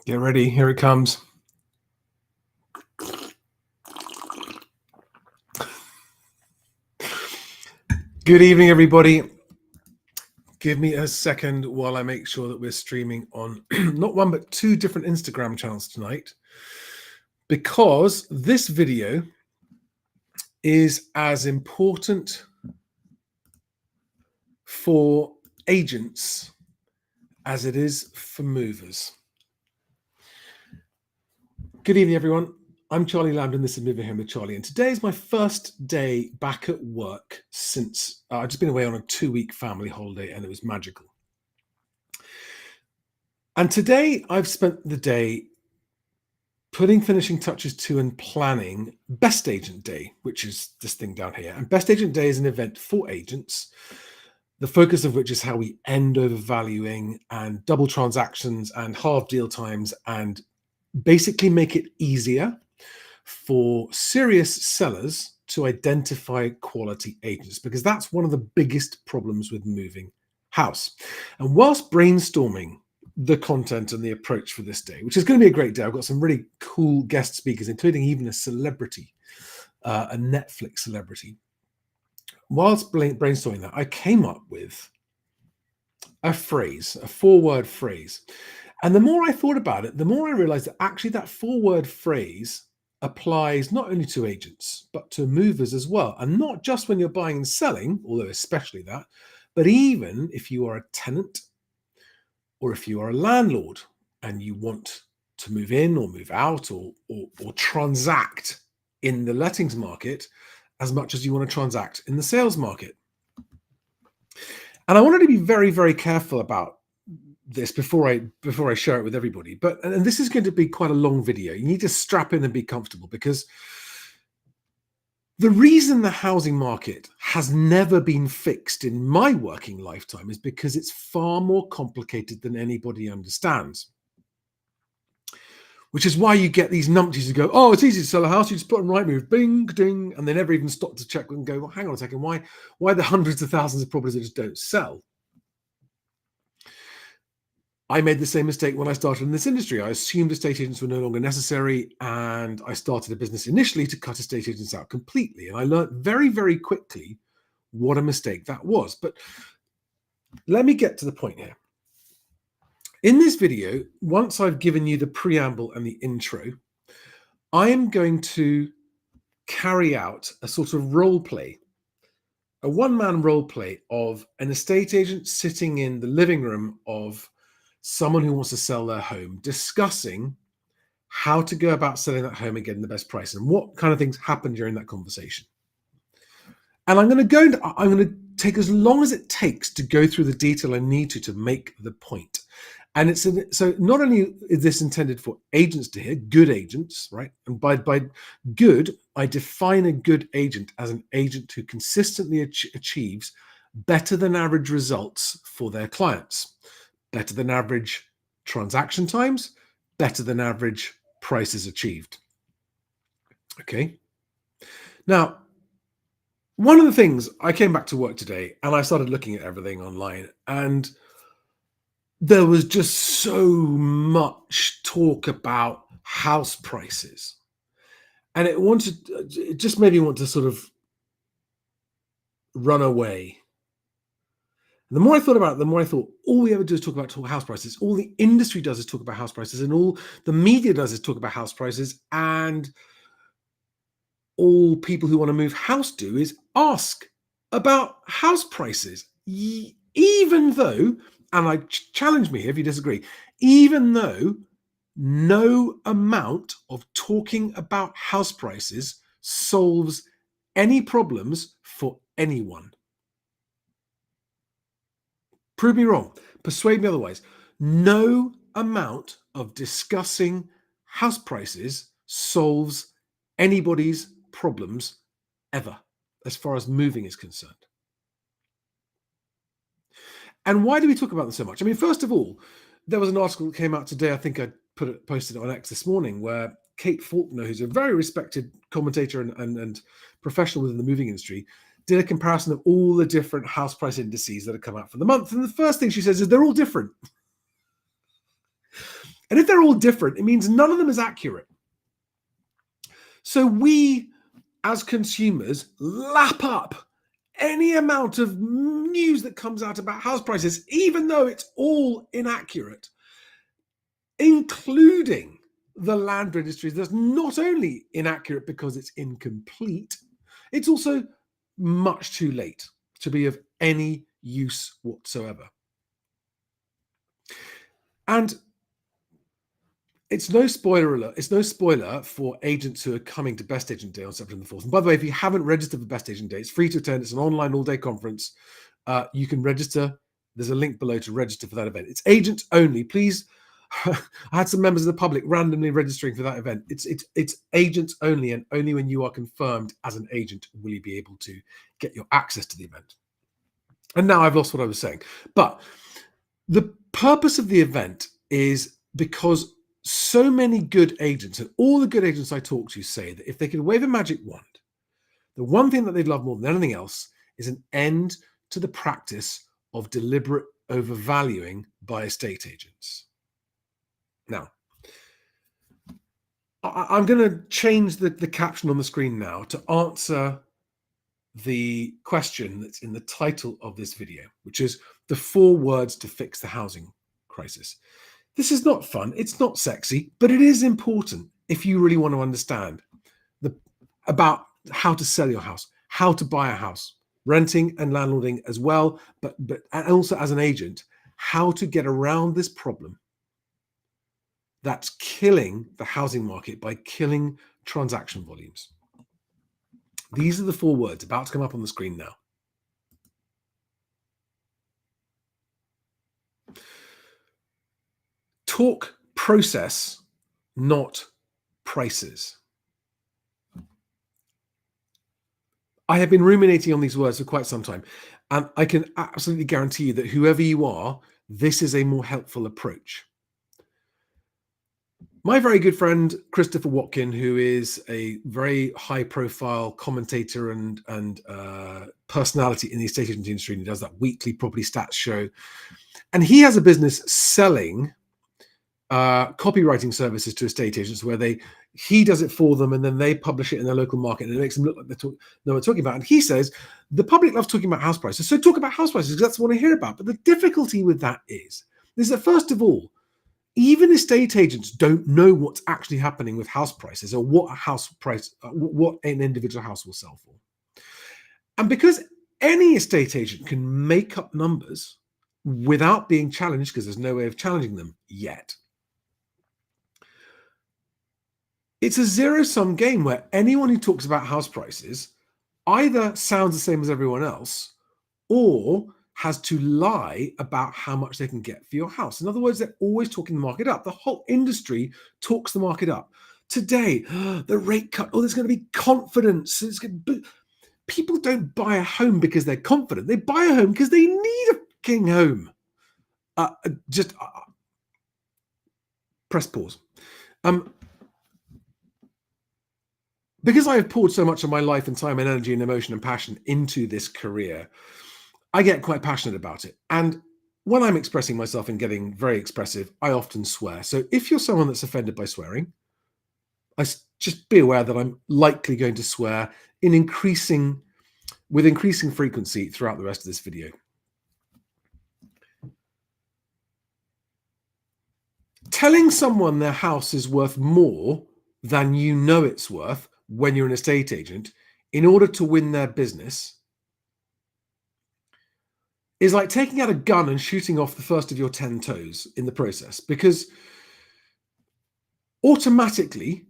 Get ready, here it comes. Good evening, everybody. Give me a second while I make sure that we're streaming on not one, but two different Instagram channels tonight, because this video is as important for agents as it is for movers. Good evening, everyone. I'm Charlie Lambden. This is Moving Home with Charlie, and today is my first day back at work since I've just been away on a 2-week family holiday, and it was magical. And today I've spent the day putting finishing touches to and planning BestAgent Day, which is this thing down here. And BestAgent Day is an event for agents, the focus of which is how we end overvaluing and double transactions and halve deal times and basically make it easier for serious sellers to identify quality agents, because that's one of the biggest problems with moving house. And whilst brainstorming the content and the approach for this day, which is going to be a great day, I've got some really cool guest speakers, including even a celebrity, a Netflix celebrity. Whilst brainstorming that, I came up with a phrase, a 4-word phrase. And the more I thought about it, the more I realized that actually that 4-word phrase applies not only to agents, but to movers as well. And not just when you're buying and selling, although especially that, but even if you are a tenant or if you are a landlord and you want to move in or move out or transact in the lettings market as much as you want to transact in the sales market. And I wanted to be very, very careful about this before I share it with everybody. And this is going to be quite a long video. You need to strap in and be comfortable, because the reason the housing market has never been fixed in my working lifetime is because it's far more complicated than anybody understands. Which is why you get these numpties who go, oh, it's easy to sell a house. You just put on Rightmove, bing, ding, and they never even stop to check and go, well, hang on a second, why are there hundreds of thousands of properties that just don't sell? I made the same mistake when I started in this industry. I assumed estate agents were no longer necessary, and I started a business initially to cut estate agents out completely. And I learned very, very quickly what a mistake that was. But let me get to the point here. In this video, once I've given you the preamble and the intro, I am going to carry out a sort of role play, a one-man role play of an estate agent sitting in the living room of someone who wants to sell their home, discussing how to go about selling that home and getting the best price and what kind of things happen during that conversation. And I'm going to take as long as it takes to go through the detail I need to make the point. And so not only is this intended for agents to hear, good agents, right? And by good, I define a good agent as an agent who consistently achieves better than average results for their clients. Better than average transaction times, better than average prices achieved. Okay. Now, one of the things, I came back to work today and I started looking at everything online, and there was just so much talk about house prices. And it just made me want to sort of run away. The more I thought about it, the more I thought all we ever do is talk about house prices. All the industry does is talk about house prices, and all the media does is talk about house prices, and all people who want to move house do is ask about house prices. Even though, and I challenge me here if you disagree, even though no amount of talking about house prices solves any problems for anyone. Prove me wrong. Persuade me otherwise. No amount of discussing house prices solves anybody's problems ever, as far as moving is concerned. And why do we talk about them so much? I mean, first of all, there was an article that came out today. I think I posted it on X this morning, where Kate Faulkner, who's a very respected commentator and professional within the moving industry, did a comparison of all the different house price indices that have come out for the month. And the first thing she says is they're all different. And if they're all different, it means none of them is accurate. So we, as consumers, lap up any amount of news that comes out about house prices, even though it's all inaccurate, including the land registries. That's not only inaccurate because it's incomplete, it's also much too late to be of any use whatsoever. And it's no spoiler alert. It's no spoiler for agents who are coming to Best Agent Day on September the 4th. And by the way, if you haven't registered for Best Agent Day, it's free to attend. It's an online all-day conference. You can register. There's a link below to register for that event. It's agents only. Please, I had some members of the public randomly registering for that event. It's agents only, and only when you are confirmed as an agent will you be able to get your access to the event. And now I've lost what I was saying. But the purpose of the event is because so many good agents, and all the good agents I talk to say that if they could wave a magic wand, the one thing that they'd love more than anything else is an end to the practice of deliberate overvaluing by estate agents. Now, I'm going to change the caption on the screen now to answer the question that's in the title of this video, which is the 4 words to fix the housing crisis. This is not fun. It's not sexy, but it is important if you really want to understand about how to sell your house, how to buy a house, renting and landlording as well, but and also as an agent, how to get around this problem that's killing the housing market by killing transaction volumes. These are the 4 words about to come up on the screen now. Talk process, not prices. I have been ruminating on these words for quite some time, and I can absolutely guarantee you that whoever you are, this is a more helpful approach. My very good friend, Christopher Watkin, who is a very high-profile commentator and personality in the estate agency industry, and he does that weekly property stats show, and he has a business selling copywriting services to estate agents where he does it for them and then they publish it in their local market and it makes them look like they know what they're talking about. And he says the public loves talking about house prices, so talk about house prices because that's what I hear about. But the difficulty with that is that first of all, even estate agents don't know what's actually happening with house prices or what an individual house will sell for. And because any estate agent can make up numbers without being challenged, because there's no way of challenging them yet, it's a zero-sum game where anyone who talks about house prices either sounds the same as everyone else or has to lie about how much they can get for your house. In other words, they're always talking the market up. The whole industry talks the market up. Today, the rate cut, there's going to be confidence. People don't buy a home because they're confident. They buy a home because they need a king home. Press pause. Because I have poured so much of my life and time and energy and emotion and passion into this career, I get quite passionate about it. And when I'm expressing myself and getting very expressive, I often swear. So if you're someone that's offended by swearing, just be aware that I'm likely going to swear with increasing frequency throughout the rest of this video. Telling someone their house is worth more than you know it's worth when you're an estate agent in order to win their business is like taking out a gun and shooting off the first of your 10 toes in the process, because automatically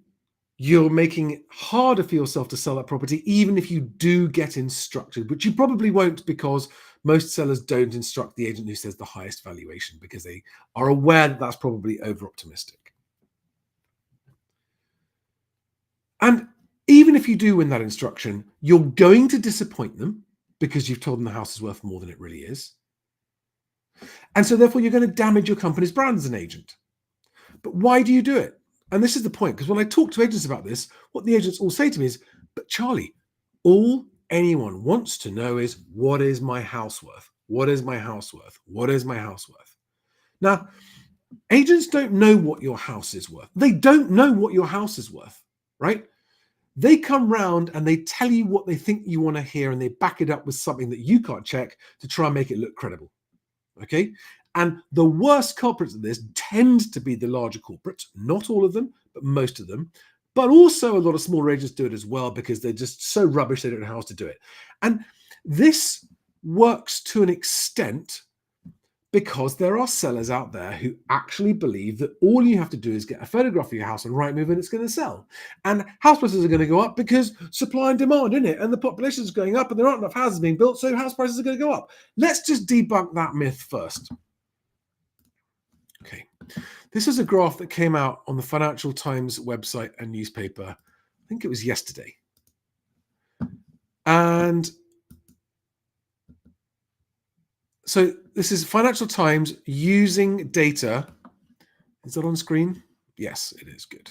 you're making it harder for yourself to sell that property, even if you do get instructed, which you probably won't, because most sellers don't instruct the agent who says the highest valuation because they are aware that that's probably over optimistic. And even if you do win that instruction, you're going to disappoint them because you've told them the house is worth more than it really is. And so therefore you're going to damage your company's brand as an agent. But why do you do it? And this is the point, because when I talk to agents about this, what the agents all say to me is, but Charlie, all anyone wants to know is, what is my house worth? What is my house worth? What is my house worth? Now, Agents don't know what your house is worth. They don't know what your house is worth, right? They come round and they tell you what they think you want to hear, and they back it up with something that you can't check to try and make it look credible. Okay. And the worst culprits of this tend to be the larger corporates, not all of them, but most of them. But also a lot of smaller agents do it as well because they're just so rubbish they don't know how else to do it. And this works to an extent because there are sellers out there who actually believe that all you have to do is get a photograph of your house on Rightmove and it's going to sell. And house prices are going to go up because supply and demand, isn't it? And the population is going up and there aren't enough houses being built, so house prices are going to go up. Let's just debunk that myth first. Okay, this is a graph that came out on the Financial Times website and newspaper. I think it was yesterday. And so this is Financial Times using data. Is that on screen? Yes, it is. Good.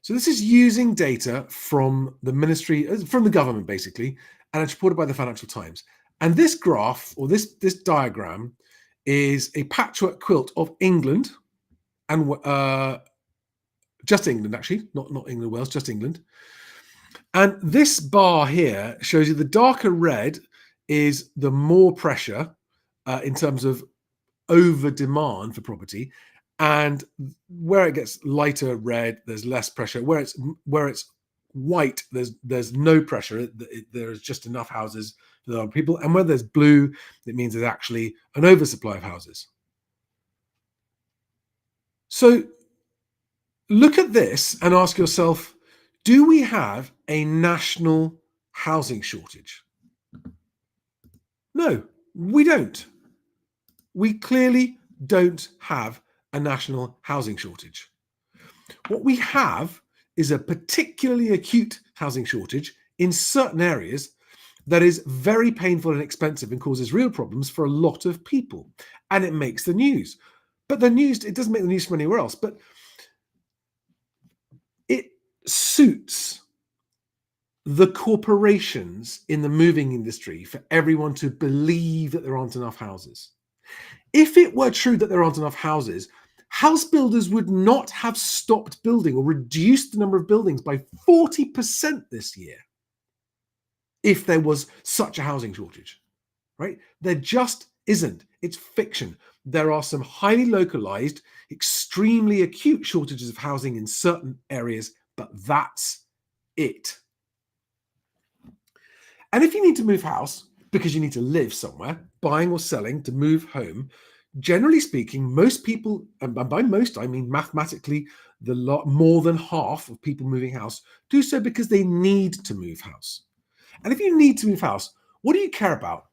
So this is using data from the ministry, from the government, basically, and it's reported by the Financial Times. And this graph, or this diagram, is a patchwork quilt of England and just England, actually, not England, Wales, just England. And this bar here shows you the darker red is the more pressure in terms of over demand for property, and where it gets lighter red, there's less pressure. Where it's white, there's no pressure. There's just enough houses for the other people. And where there's blue, it means there's actually an oversupply of houses. So look at this and ask yourself, do we have a national housing shortage? No, we don't. We clearly don't have a national housing shortage. What we have is a particularly acute housing shortage in certain areas that is very painful and expensive and causes real problems for a lot of people. And it makes the news. But the news, it doesn't make the news from anywhere else, but it suits the corporations in the moving industry for everyone to believe that there aren't enough houses. If it were true that there aren't enough houses, house builders would not have stopped building or reduced the number of buildings by 40% this year if there was such a housing shortage, right? There just isn't. It's fiction. There are some highly localized, extremely acute shortages of housing in certain areas, but that's it. And if you need to move house because you need to live somewhere, buying or selling to move home, generally speaking, most people, and by most I mean mathematically, more than half of people moving house do so because they need to move house. And if you need to move house, what do you care about?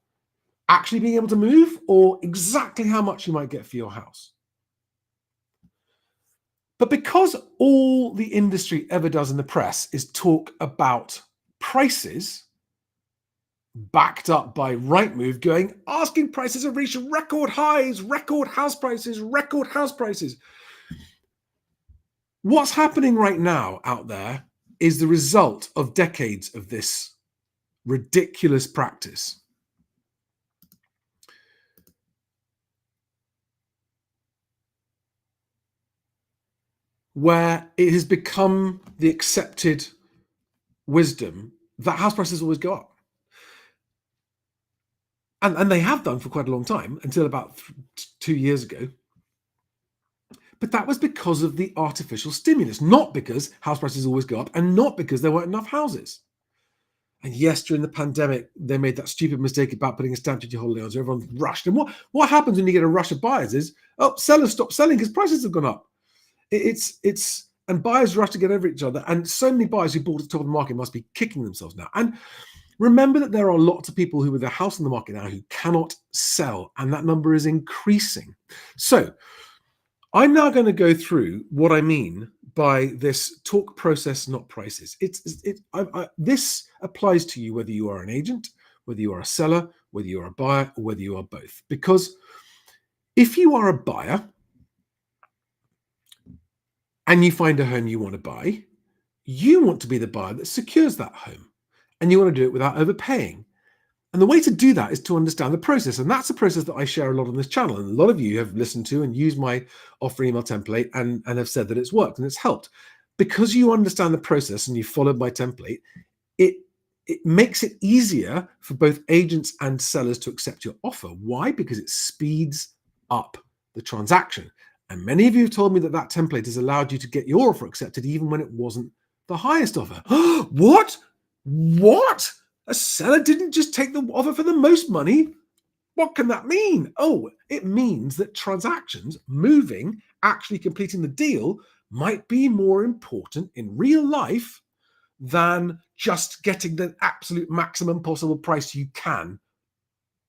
Actually being able to move, or exactly how much you might get for your house? But because all the industry ever does in the press is talk about prices, backed up by Rightmove going, asking prices have reached record highs, record house prices, record house prices. What's happening right now out there is the result of decades of this ridiculous practice. Where it has become the accepted wisdom that house prices always go up. And they have done for quite a long time, until about 2 years ago. But that was because of the artificial stimulus, not because house prices always go up, and not because there weren't enough houses. And yes, during the pandemic, they made that stupid mistake about putting a stamp duty holiday on, so everyone rushed. And what happens when you get a rush of buyers is, sellers stop selling because prices have gone up. And buyers rush to get over each other. And so many buyers who bought at the top of the market must be kicking themselves now. And remember that there are lots of people who with their house on the market now who cannot sell, and that number is increasing. So I'm now going to go through what I mean by this talk process, not prices. This applies to you whether you are an agent, whether you are a seller, whether you are a buyer, or whether you are both. Because if you are a buyer and you find a home you want to buy, you want to be the buyer that secures that home, and you want to do it without overpaying. And the way to do that is to understand the process. And that's a process that I share a lot on this channel. And a lot of you have listened to and used my offer email template and have said that it's worked and it's helped. Because you understand the process and you followed my template, it makes it easier for both agents and sellers to accept your offer. Why? Because it speeds up the transaction. And many of you have told me that that template has allowed you to get your offer accepted even when it wasn't the highest offer. What? What? A seller didn't just take the offer for the most money? What can that mean? Oh, it means that transactions, moving, actually completing the deal, might be more important in real life than just getting the absolute maximum possible price you can.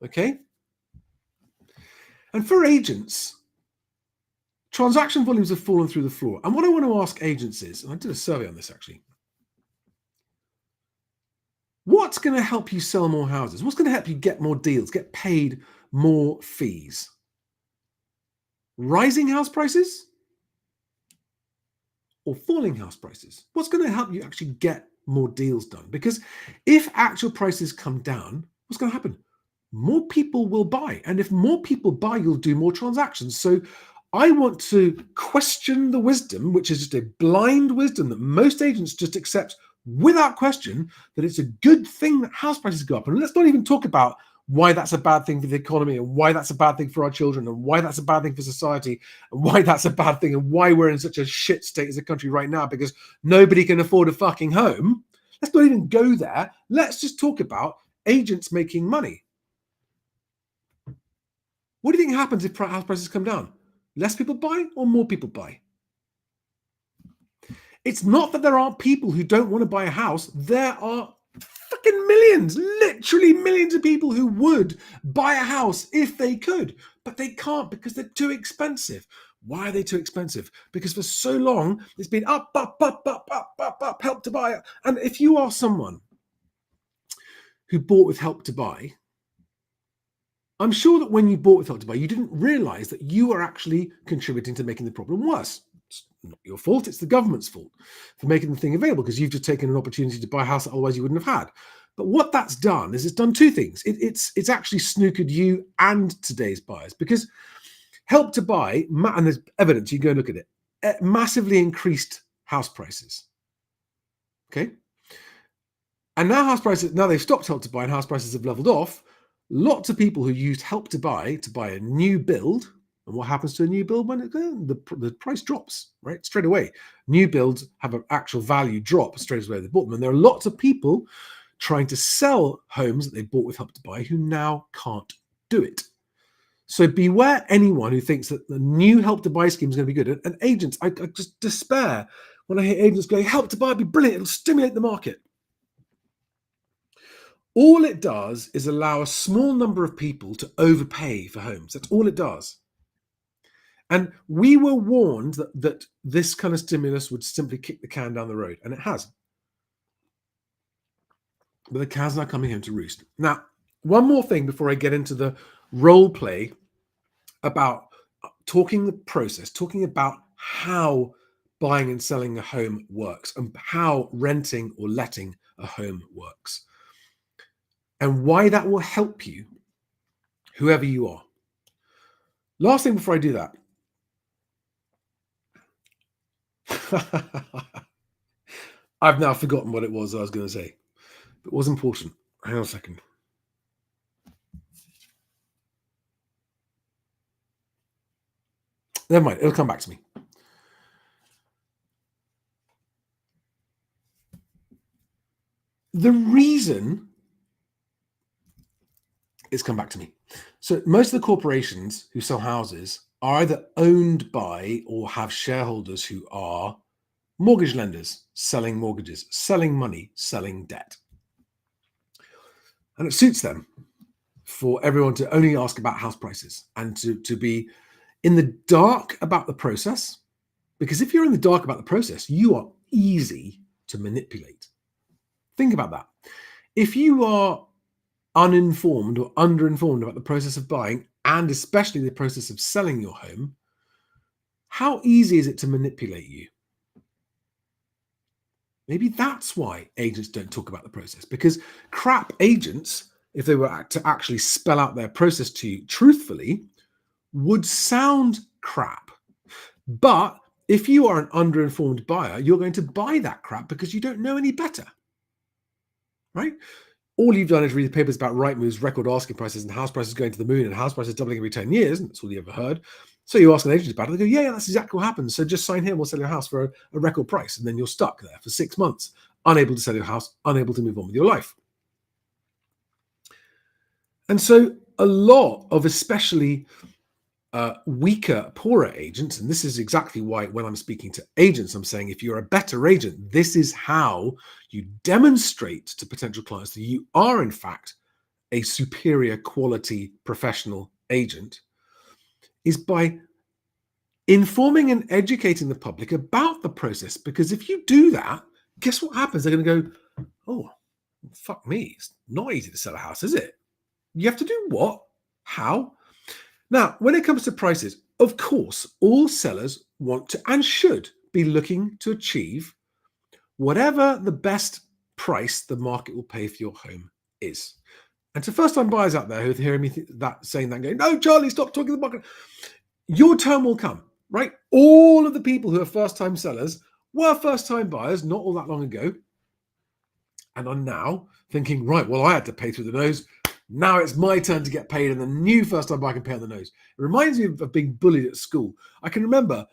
Okay? And for agents, transaction volumes have fallen through the floor. And what I want to ask agents is, and I did a survey on this actually, what's going to help you sell more houses? What's going to help you get more deals, get paid more fees? Rising house prices or falling house prices? What's going to help you actually get more deals done? Because if actual prices come down, what's going to happen? More people will buy. And if more people buy, you'll do more transactions. So I want to question the wisdom, which is just a blind wisdom that most agents just accept without question, that it's a good thing that house prices go up. And let's not even talk about why that's a bad thing for the economy and why that's a bad thing for our children and why that's a bad thing for society and why that's a bad thing and why we're in such a shit state as a country right now because nobody can afford a fucking home. Let's not even go there. Let's just talk about agents making money. What do you think happens if house prices come down? Less people buy or more people buy? It's not that there aren't people who don't want to buy a house. There are fucking millions, literally millions of people who would buy a house if they could, but they can't because they're too expensive. Why are they too expensive? Because for so long, it's been up, Help to Buy. And if you are someone who bought with Help to Buy, I'm sure that when you bought with Help to Buy, you didn't realize that you are actually contributing to making the problem worse. It's not your fault, it's the government's fault for making the thing available because you've just taken an opportunity to buy a house that otherwise you wouldn't have had. But what that's done is it's done two things. It's actually snookered you and today's buyers because Help to Buy, and there's evidence, you can go and look at it, massively increased house prices. Okay? And now they've stopped Help to Buy and house prices have leveled off. Lots of people who used Help to Buy a new build. And what happens to a new build when the price drops, right? Straight away. New builds have an actual value drop straight away they bought them. And there are lots of people trying to sell homes that they bought with Help to Buy who now can't do it. So beware anyone who thinks that the new Help to Buy scheme is going to be good. And agents, I just despair when I hear agents going, Help to Buy would be brilliant. It'll stimulate the market. All it does is allow a small number of people to overpay for homes. That's all it does. And we were warned that this kind of stimulus would simply kick the can down the road, and it has. But the cat's now coming home to roost. Now, one more thing before I get into the role play about talking the process, talking about how buying and selling a home works and how renting or letting a home works and why that will help you, whoever you are. Last thing before I do that. I've now forgotten what it was I was going to say. It was important. Hang on a second. Never mind. It'll come back to me. The reason it's come back to me. So most of the corporations who sell houses are either owned by or have shareholders who are mortgage lenders, selling mortgages, selling money, selling debt. And it suits them for everyone to only ask about house prices and to be in the dark about the process. Because if you're in the dark about the process, you are easy to manipulate. Think about that. If you are uninformed or underinformed about the process of buying and especially the process of selling your home, how easy is it to manipulate you? Maybe that's why agents don't talk about the process, because crap agents if they were to actually spell out their process to you truthfully, would sound crap. But if you are an underinformed buyer, you're going to buy that crap because you don't know any better, right? All you've done is read the papers about Rightmove's record asking prices and house prices going to the moon and house prices doubling every 10 years. And that's all you ever heard. So you ask an agent about it. They go, yeah, that's exactly what happens. So just sign here and we'll sell your house for a record price. And then you're stuck there for 6 months, unable to sell your house, unable to move on with your life. And so a lot of especially weaker, poorer agents, and this is exactly why when I'm speaking to agents, I'm saying if you're a better agent, this is how you demonstrate to potential clients that you are in fact a superior quality professional agent, is by informing and educating the public about the process. Because if you do that, guess what happens? They're going to go, oh, fuck me, it's not easy to sell a house, is it? You have to do what? How? Now, when it comes to prices, of course, all sellers want to and should be looking to achieve whatever the best price the market will pay for your home is. And to first-time buyers out there who are hearing me saying that and going, no, Charlie, stop talking the market. Your turn will come, right? All of the people who are first-time sellers were first-time buyers not all that long ago and are now thinking, right, well, I had to pay through the nose. Now it's my turn to get paid, and the new first-time buyer can pay on the nose. It reminds me of being bullied at school. I can remember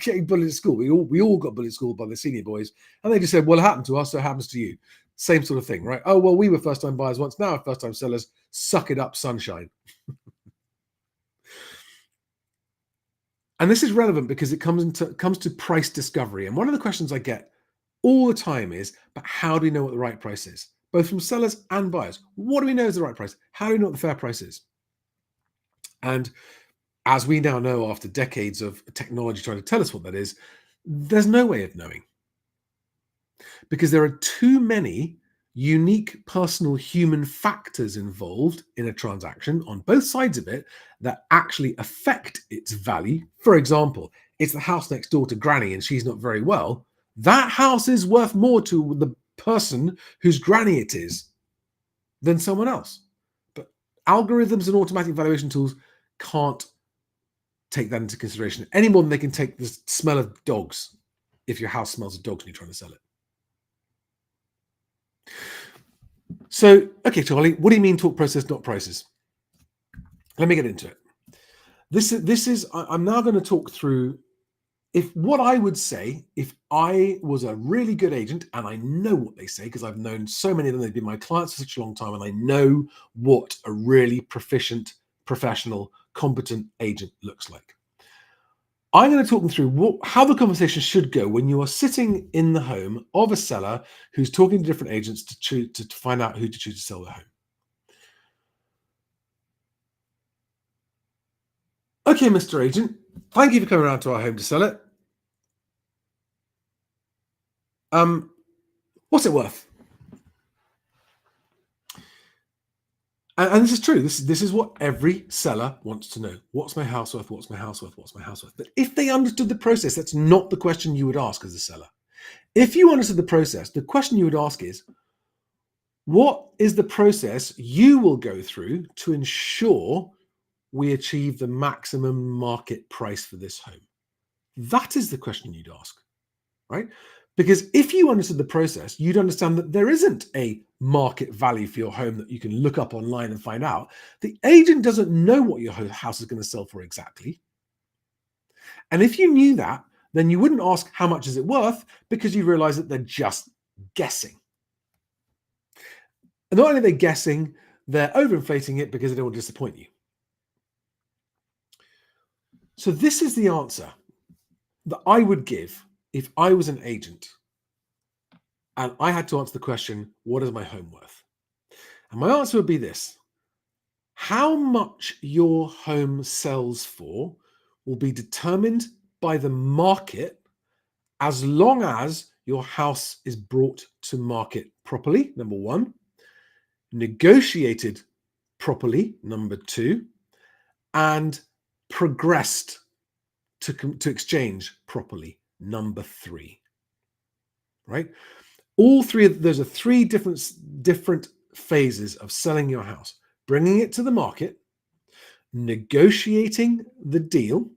getting bullied at school. We all got bullied at school by the senior boys, and they just said, well, it happened to us, so it happens to you. Same sort of thing, right? Oh, well, we were first-time buyers once. Now we're first-time sellers. Suck it up, sunshine. And this is relevant because it comes to price discovery. And one of the questions I get all the time is, but how do we know what the right price is? Both from sellers and buyers. What do we know is the right price? How do we know what the fair price is? And as we now know, after decades of technology trying to tell us what that is, there's no way of knowing. Because there are too many unique personal human factors involved in a transaction on both sides of it that actually affect its value. For example, it's the house next door to Granny and she's not very well. That house is worth more to the person whose granny it is than someone else. But algorithms and automatic valuation tools can't take that into consideration any more than they can take the smell of dogs if your house smells of dogs and you're trying to sell it. So, okay, Charlie, what do you mean talk process, not prices? Let me get into it. I'm now going to talk through what I would say if I was a really good agent, and I know what they say because I've known so many of them, they've been my clients for such a long time, and I know what a really proficient, professional, competent agent looks like. I'm going to talk them through how the conversation should go when you are sitting in the home of a seller who's talking to different agents to find out who to choose to sell their home. Okay, Mr. Agent, thank you for coming around to our home to sell it. What's it worth? And this is true. This is what every seller wants to know. What's my house worth? What's my house worth? What's my house worth? But if they understood the process, that's not the question you would ask as a seller. If you understood the process, the question you would ask is, what is the process you will go through to ensure we achieve the maximum market price for this home? That is the question you'd ask, right? Because if you understood the process, you'd understand that there isn't a market value for your home that you can look up online and find out. The agent doesn't know what your house is going to sell for exactly. And if you knew that, then you wouldn't ask how much is it worth, because you realize that they're just guessing. And not only are they guessing, they're overinflating it because they don't want to disappoint you. So this is the answer that I would give if I was an agent and I had to answer the question, what is my home worth? And my answer would be this: how much your home sells for will be determined by the market as long as your house is brought to market properly, number one, negotiated properly, number two, and progressed to exchange properly, number three, right? All three of those are three different phases of selling your house: bringing it to the market, negotiating the deal,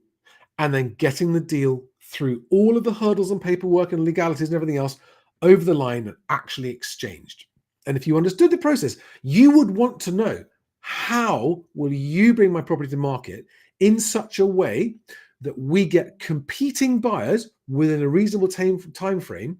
and then getting the deal through all of the hurdles and paperwork and legalities and everything else over the line and actually exchanged. And if you understood the process, you would want to know, how will you bring my property to market in such a way that we get competing buyers within a reasonable time frame,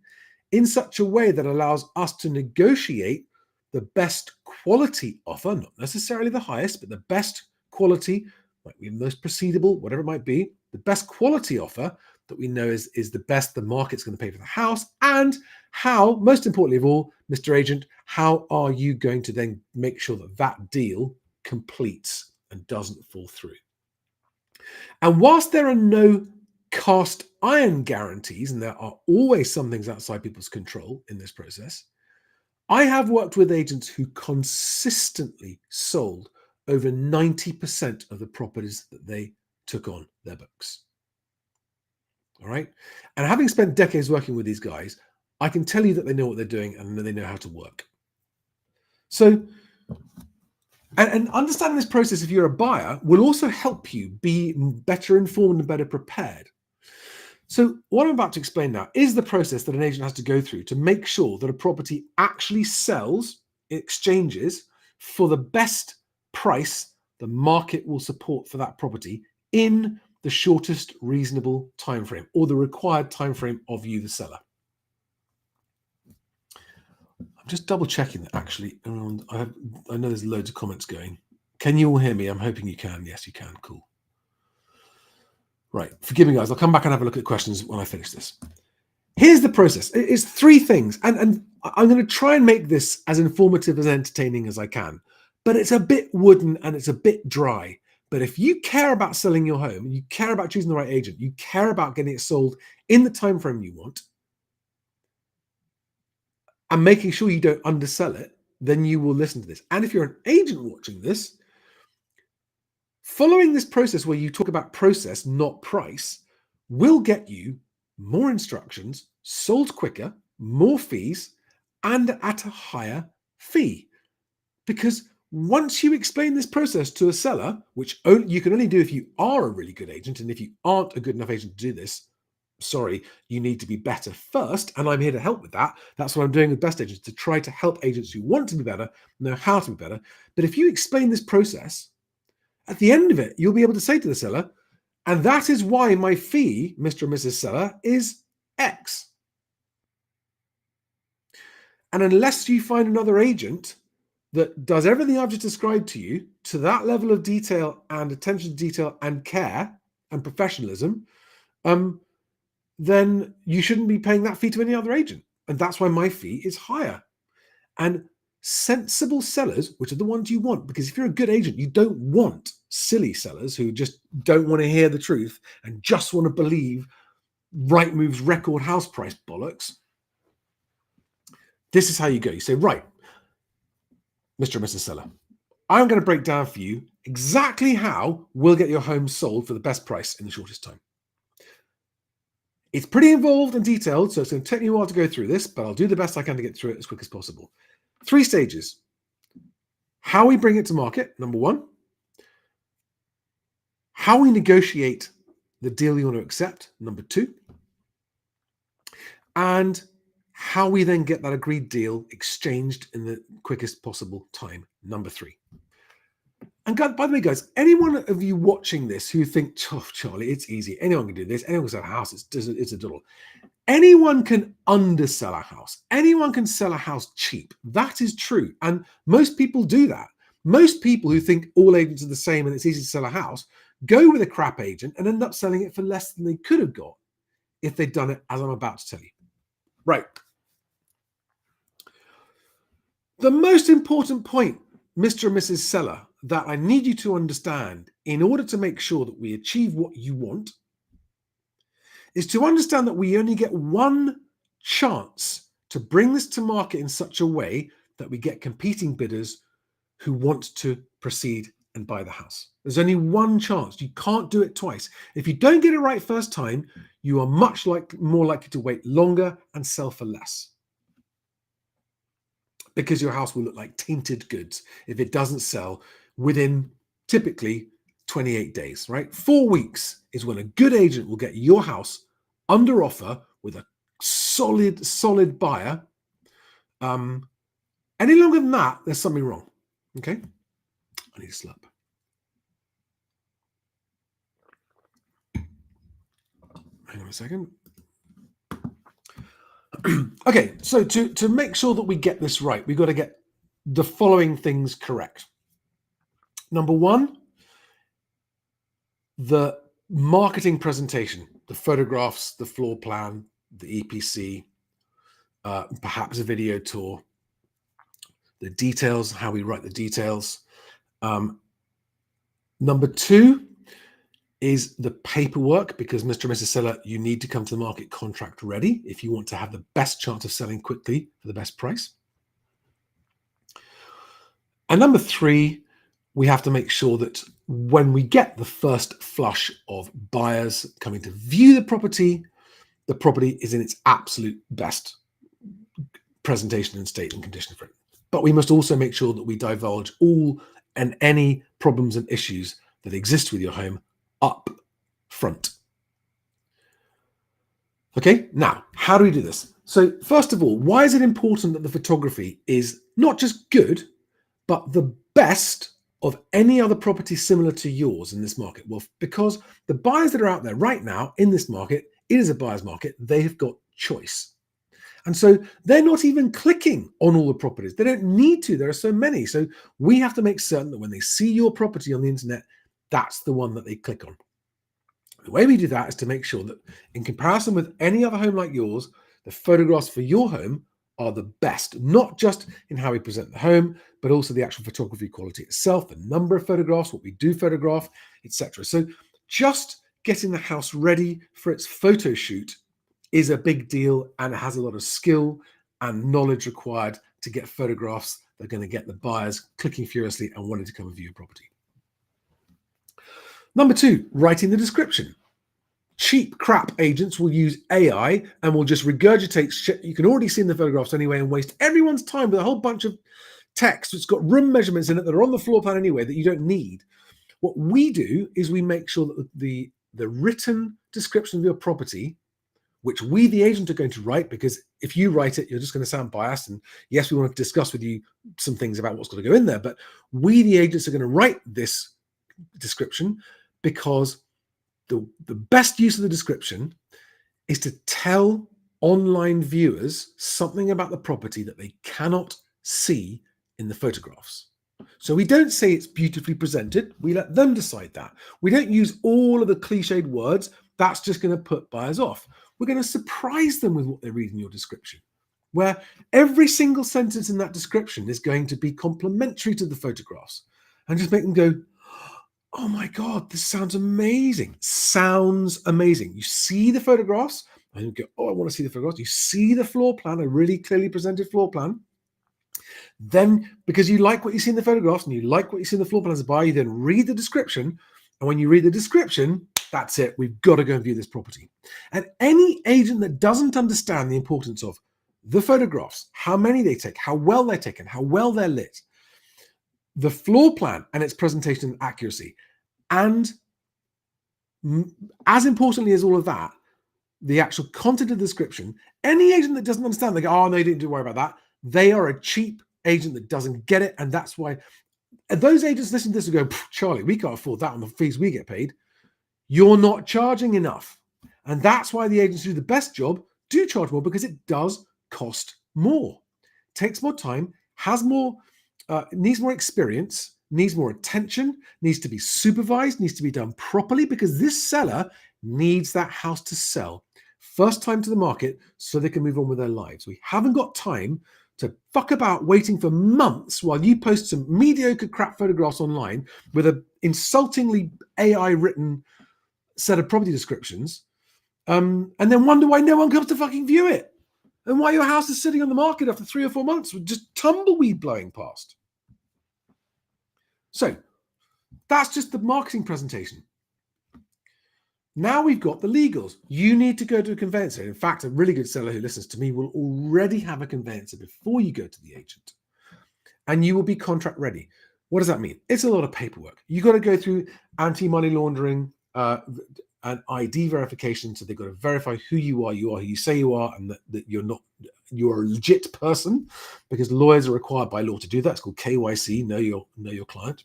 in such a way that allows us to negotiate the best quality offer, not necessarily the highest, but the best quality, might be the most proceedable, whatever it might be, the best quality offer that we know is the best the market's going to pay for the house. And how, most importantly of all, Mr. Agent, how are you going to then make sure that that deal completes and doesn't fall through? And whilst there are no cast iron guarantees, and there are always some things outside people's control in this process, I have worked with agents who consistently sold over 90% of the properties that they took on their books. All right. And having spent decades working with these guys, I can tell you that they know what they're doing and they know how to work. So, and understanding this process, if you're a buyer, will also help you be better informed and better prepared. So what I'm about to explain now is the process that an agent has to go through to make sure that a property actually sells, exchanges for the best price the market will support for that property in the shortest reasonable time frame, or the required time frame of you, the seller. I'm just double checking that actually. I know there's loads of comments going. Can you all hear me? I'm hoping you can. Yes, you can. Cool. Right. Forgive me, guys. I'll come back and have a look at questions when I finish this. Here's the process. It's three things. And I'm going to try and make this as informative and entertaining as I can. But it's a bit wooden and it's a bit dry. But if you care about selling your home, you care about choosing the right agent, you care about getting it sold in the time frame you want, and making sure you don't undersell it, then you will listen to this. And if you're an agent watching this, following this process where you talk about process, not price, will get you more instructions, sold quicker, more fees, and at a higher fee. Because once you explain this process to a seller, which you can only do if you are a really good agent, and if you aren't a good enough agent to do this, sorry, you need to be better first, and I'm here to help with that. That's what I'm doing with Best Agents, to try to help agents who want to be better know how to be better. But if you explain this process, at the end of it, you'll be able to say to the seller, and that is why my fee, Mr. and Mrs. Seller, is X. And unless you find another agent that does everything I've just described to you to that level of detail and attention to detail and care and professionalism, then you shouldn't be paying that fee to any other agent. And that's why my fee is higher. And sensible sellers, which are the ones you want, because if you're a good agent, you don't want silly sellers who just don't want to hear the truth and just want to believe Rightmove's record house price bollocks. This is how you go. You say, right, Mr. and Mrs. Seller, I'm going to break down for you exactly how we'll get your home sold for the best price in the shortest time. It's pretty involved and detailed, so it's going to take me a while to go through this, but I'll do the best I can to get through it as quick as possible. 3 stages. How we bring it to market, number 1. How we negotiate the deal you want to accept, number 2. And how we then get that agreed deal exchanged in the quickest possible time, number 3. And by the way, guys, anyone of you watching this who think, oh, Charlie, it's easy. Anyone can do this. Anyone can sell a house. It's a doodle. Anyone can undersell a house. Anyone can sell a house cheap. That is true. And most people do that. Most people who think all agents are the same and it's easy to sell a house go with a crap agent and end up selling it for less than they could have got if they'd done it as I'm about to tell you. Right. The most important point, Mr. and Mrs. Seller, that I need you to understand in order to make sure that we achieve what you want is to understand that we only get one chance to bring this to market in such a way that we get competing bidders who want to proceed and buy the house. There's only one chance. You can't do it twice. If you don't get it right first time, you are much more likely to wait longer and sell for less. because your house will look like tainted goods if it doesn't sell within typically 28 days, right? 4 weeks is when a good agent will get your house under offer with a solid buyer. Any longer than that, there's something wrong. Okay, I need a slap. Hang on a second. Okay, so to make sure that we get this right, we've got to get the following things correct. Number one, the marketing presentation, the photographs, the floor plan, the EPC, perhaps a video tour, the details, how we write the details. Number two is the paperwork, because Mr. and Mrs. Seller, you need to come to the market contract ready if you want to have the best chance of selling quickly for the best price. And number three, we have to make sure that when we get the first flush of buyers coming to view the property is in its absolute best presentation and state and condition for it. But we must also make sure that we divulge all and any problems and issues that exist with your home up front. Okay, now, how do we do this? So first of all, why is it important that the photography is not just good, but the best of any other property similar to yours in this market? Well, because the buyers that are out there right now in this market, it is a buyer's market, they have got choice. And so they're not even clicking on all the properties. They don't need to. There are so many. So we have to make certain that when they see your property on the internet, that's the one that they click on. The way we do that is to make sure that in comparison with any other home like yours, the photographs for your home are the best, not just in how we present the home, but also the actual photography quality itself, the number of photographs, what we do photograph, etc. So just getting the house ready for its photo shoot is a big deal, and it has a lot of skill and knowledge required to get photographs that are going to get the buyers clicking furiously and wanting to come and view your property. Number two, writing the description. Cheap crap agents will use AI and will just regurgitate shit you can already see in the photographs anyway and waste everyone's time with a whole bunch of text that's got room measurements in it that are on the floor plan anyway that you don't need. What we do is we make sure that the written description of your property, which we, the agent, are going to write, because if you write it, you're just going to sound biased. And yes, we want to discuss with you some things about what's going to go in there, but we, the agents, are going to write this description because the best use of the description is to tell online viewers something about the property that they cannot see in the photographs. So we don't say it's beautifully presented. We let them decide that. We don't use all of the cliched words. That's just going to put buyers off. We're going to surprise them with what they read in your description, where every single sentence in that description is going to be complementary to the photographs and just make them go, oh my God, this sounds amazing. Sounds amazing. You see the photographs and you go, oh, I want to see the photographs. You see the floor plan, a really clearly presented floor plan. Then, because you like what you see in the photographs and you like what you see in the floor plan as a buyer, you then read the description. And when you read the description, that's it. We've got to go and view this property. And any agent that doesn't understand the importance of the photographs, how many they take, how well they're taken, how well they're lit, the floor plan and its presentation and accuracy, and as importantly as all of that, the actual content of the description, any agent that doesn't understand, they go, oh, no, you didn't worry about that. They are a cheap agent that doesn't get it. And that's why those agents listen to this and go, Charlie, we can't afford that on the fees we get paid. You're not charging enough. And that's why the agents who do the best job do charge more, because it does cost more, takes more time, has more, needs more experience, needs more attention, needs to be supervised, needs to be done properly, because this seller needs that house to sell first time to the market so they can move on with their lives. We haven't got time to fuck about waiting for months while you post some mediocre crap photographs online with an insultingly AI written set of property descriptions, and then wonder why no one comes to fucking view it and why your house is sitting on the market after 3 or 4 months with just tumbleweed blowing past. So that's just the marketing presentation. Now we've got the legals. You need to go to a conveyancer. In fact, a really good seller who listens to me will already have a conveyancer before you go to the agent. and you will be contract ready. What does that mean? It's a lot of paperwork. You got to go through anti-money laundering and ID verification. So they've got to verify who you are who you say you are, and that you're a legit person, because lawyers are required by law to do that. It's called KYC, know your client.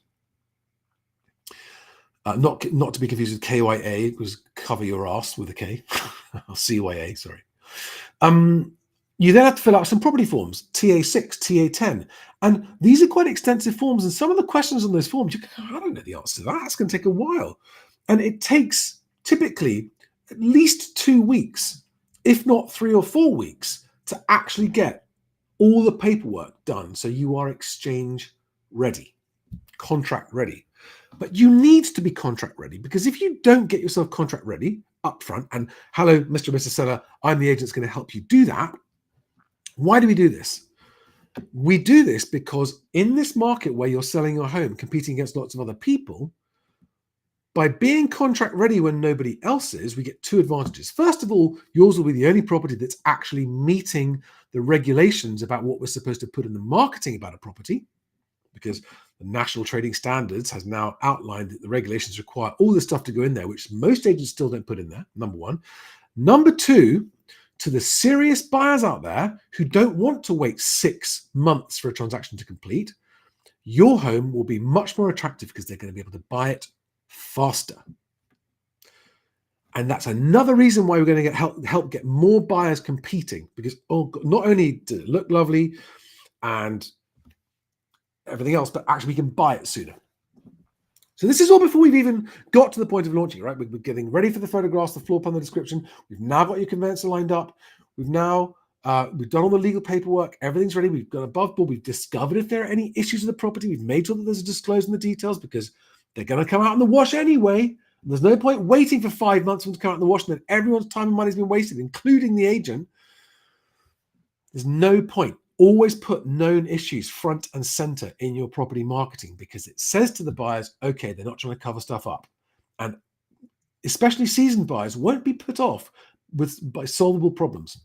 Not to be confused with KYA, it was cover your ass with a K. Or CYA, sorry. You then have to fill out some property forms, TA6, TA10. And these are quite extensive forms. And some of the questions on those forms, I don't know the answer to that. It's going to take a while. And it takes typically at least 2 weeks, if not 3 or 4 weeks, to actually get all the paperwork done. So you are exchange ready, contract ready. But you need to be contract ready, because if you don't get yourself contract ready up front, and hello, Mr. and Mrs. Seller, I'm the agent that's going to help you do that. Why do we do this? We do this because in this market where you're selling your home, competing against lots of other people, by being contract ready when nobody else is, we get 2 advantages. First of all, yours will be the only property that's actually meeting the regulations about what we're supposed to put in the marketing about a property, because the National Trading Standards has now outlined that the regulations require all this stuff to go in there, which most agents still don't put in there, number one. Number two, to the serious buyers out there who don't want to wait 6 months for a transaction to complete, your home will be much more attractive because they're going to be able to buy it faster. And that's another reason why we're going to help get more buyers competing, because not only does it look lovely and everything else, but actually we can buy it sooner. So this is all before we've even got to the point of launching, right? We're getting ready for the photographs, the floor plan, the description. We've now got your conveyancer lined up. We've done all the legal paperwork. Everything's ready. We've got above board. We've discovered if there are any issues with the property. We've made sure that there's a disclosure in the details, because they're going to come out in the wash anyway. There's no point waiting for 5 months for them to come out in the wash, and then everyone's time and money has been wasted, including the agent. There's no point. Always put known issues front and center in your property marketing, because it says to the buyers, okay, they're not trying to cover stuff up. And especially seasoned buyers won't be put off by solvable problems.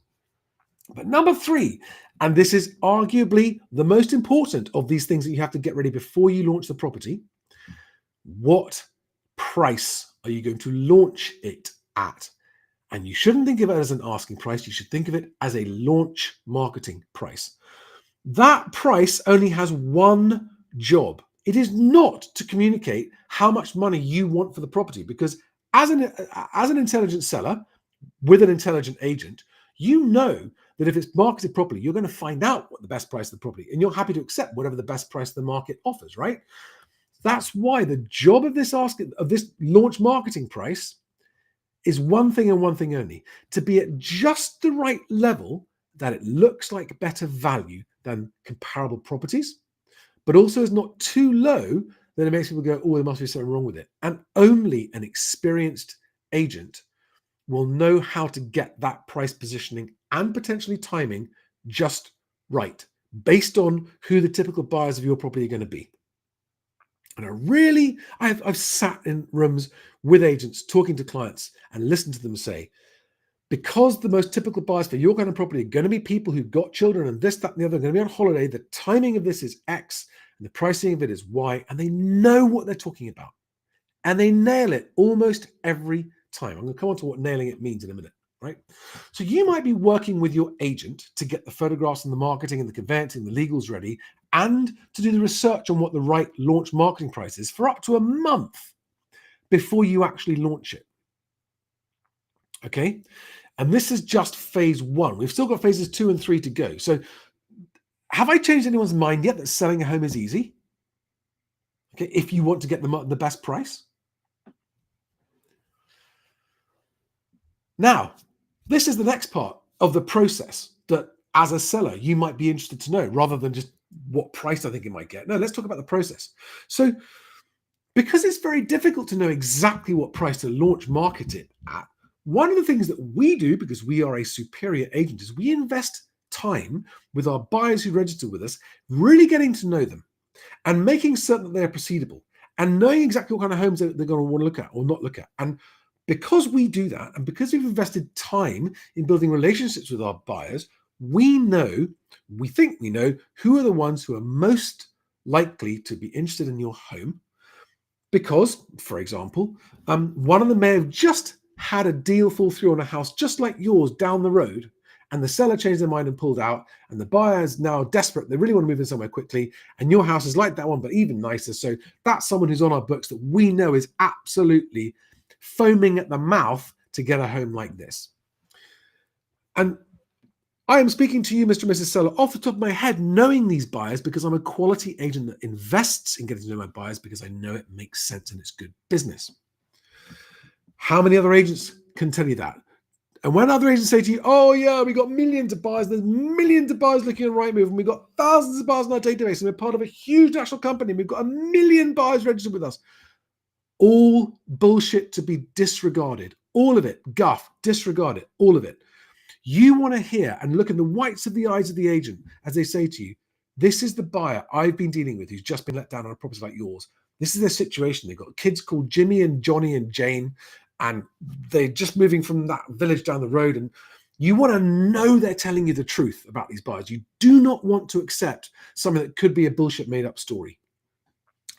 But number 3, and this is arguably the most important of these things that you have to get ready before you launch the property, what price are you going to launch it at? And you shouldn't think of it as an asking price. You should think of it as a launch marketing price. That price only has one job. It is not to communicate how much money you want for the property, because as an intelligent seller with an intelligent agent, you know that if it's marketed properly, you're going to find out what the best price of the property, and you're happy to accept whatever the best price the market offers, right? That's why the job of this launch marketing price is one thing and one thing only: to be at just the right level that it looks like better value than comparable properties, but also is not too low that it makes people go, oh, there must be something wrong with it. And only an experienced agent will know how to get that price positioning and potentially timing just right, based on who the typical buyers of your property are going to be. And I've sat in rooms with agents talking to clients and listened to them say, because the most typical buyers for your kind of property are going to be people who've got children and this, that, and the other, are going to be on holiday, the timing of this is X and the pricing of it is Y, and they know what they're talking about. And they nail it almost every time. I'm going to come on to what nailing it means in a minute, right? So you might be working with your agent to get the photographs and the marketing and the conveyancing, the legals ready, and to do the research on what the right launch marketing price is for up to a month before you actually launch it. Okay? And this is just phase 1. We've still got phases 2 and 3 to go. So have I changed anyone's mind yet that selling a home is easy? Okay, if you want to get the best price. Now, this is the next part of the process that as a seller, you might be interested to know, rather than just what price I think it might get. No, let's talk about the process. So because it's very difficult to know exactly what price to launch market it at, one of the things that we do, because we are a superior agent, is we invest time with our buyers who register with us, really getting to know them and making certain that they're proceedable and knowing exactly what kind of homes they're going to want to look at or not look at. And because we do that, and because we've invested time in building relationships with our buyers, we think we know who are the ones who are most likely to be interested in your home because, for example, one of them may have just had a deal fall through on a house just like yours down the road, and the seller changed their mind and pulled out, and the buyer is now desperate. They really want to move in somewhere quickly, and your house is like that one, but even nicer. So that's someone who's on our books that we know is absolutely foaming at the mouth to get a home like this. And I am speaking to you, Mr. and Mrs. Seller, off the top of my head, knowing these buyers because I'm a quality agent that invests in getting to know my buyers because I know it makes sense and it's good business. How many other agents can tell you that? And when other agents say to you, oh yeah, we got millions of buyers, there's millions of buyers looking at Rightmove, and we've got thousands of buyers in our database, and we're part of a huge national company, and we've got 1 million buyers registered with us. All bullshit to be disregarded. All of it. Guff, disregard it. All of it. You want to hear and look in the whites of the eyes of the agent as they say to you, this is the buyer I've been dealing with who's just been let down on a property like yours. This is their situation. They've got kids called Jimmy and Johnny and Jane, and they're just moving from that village down the road. And you want to know they're telling you the truth about these buyers. You do not want to accept something that could be a bullshit made up story.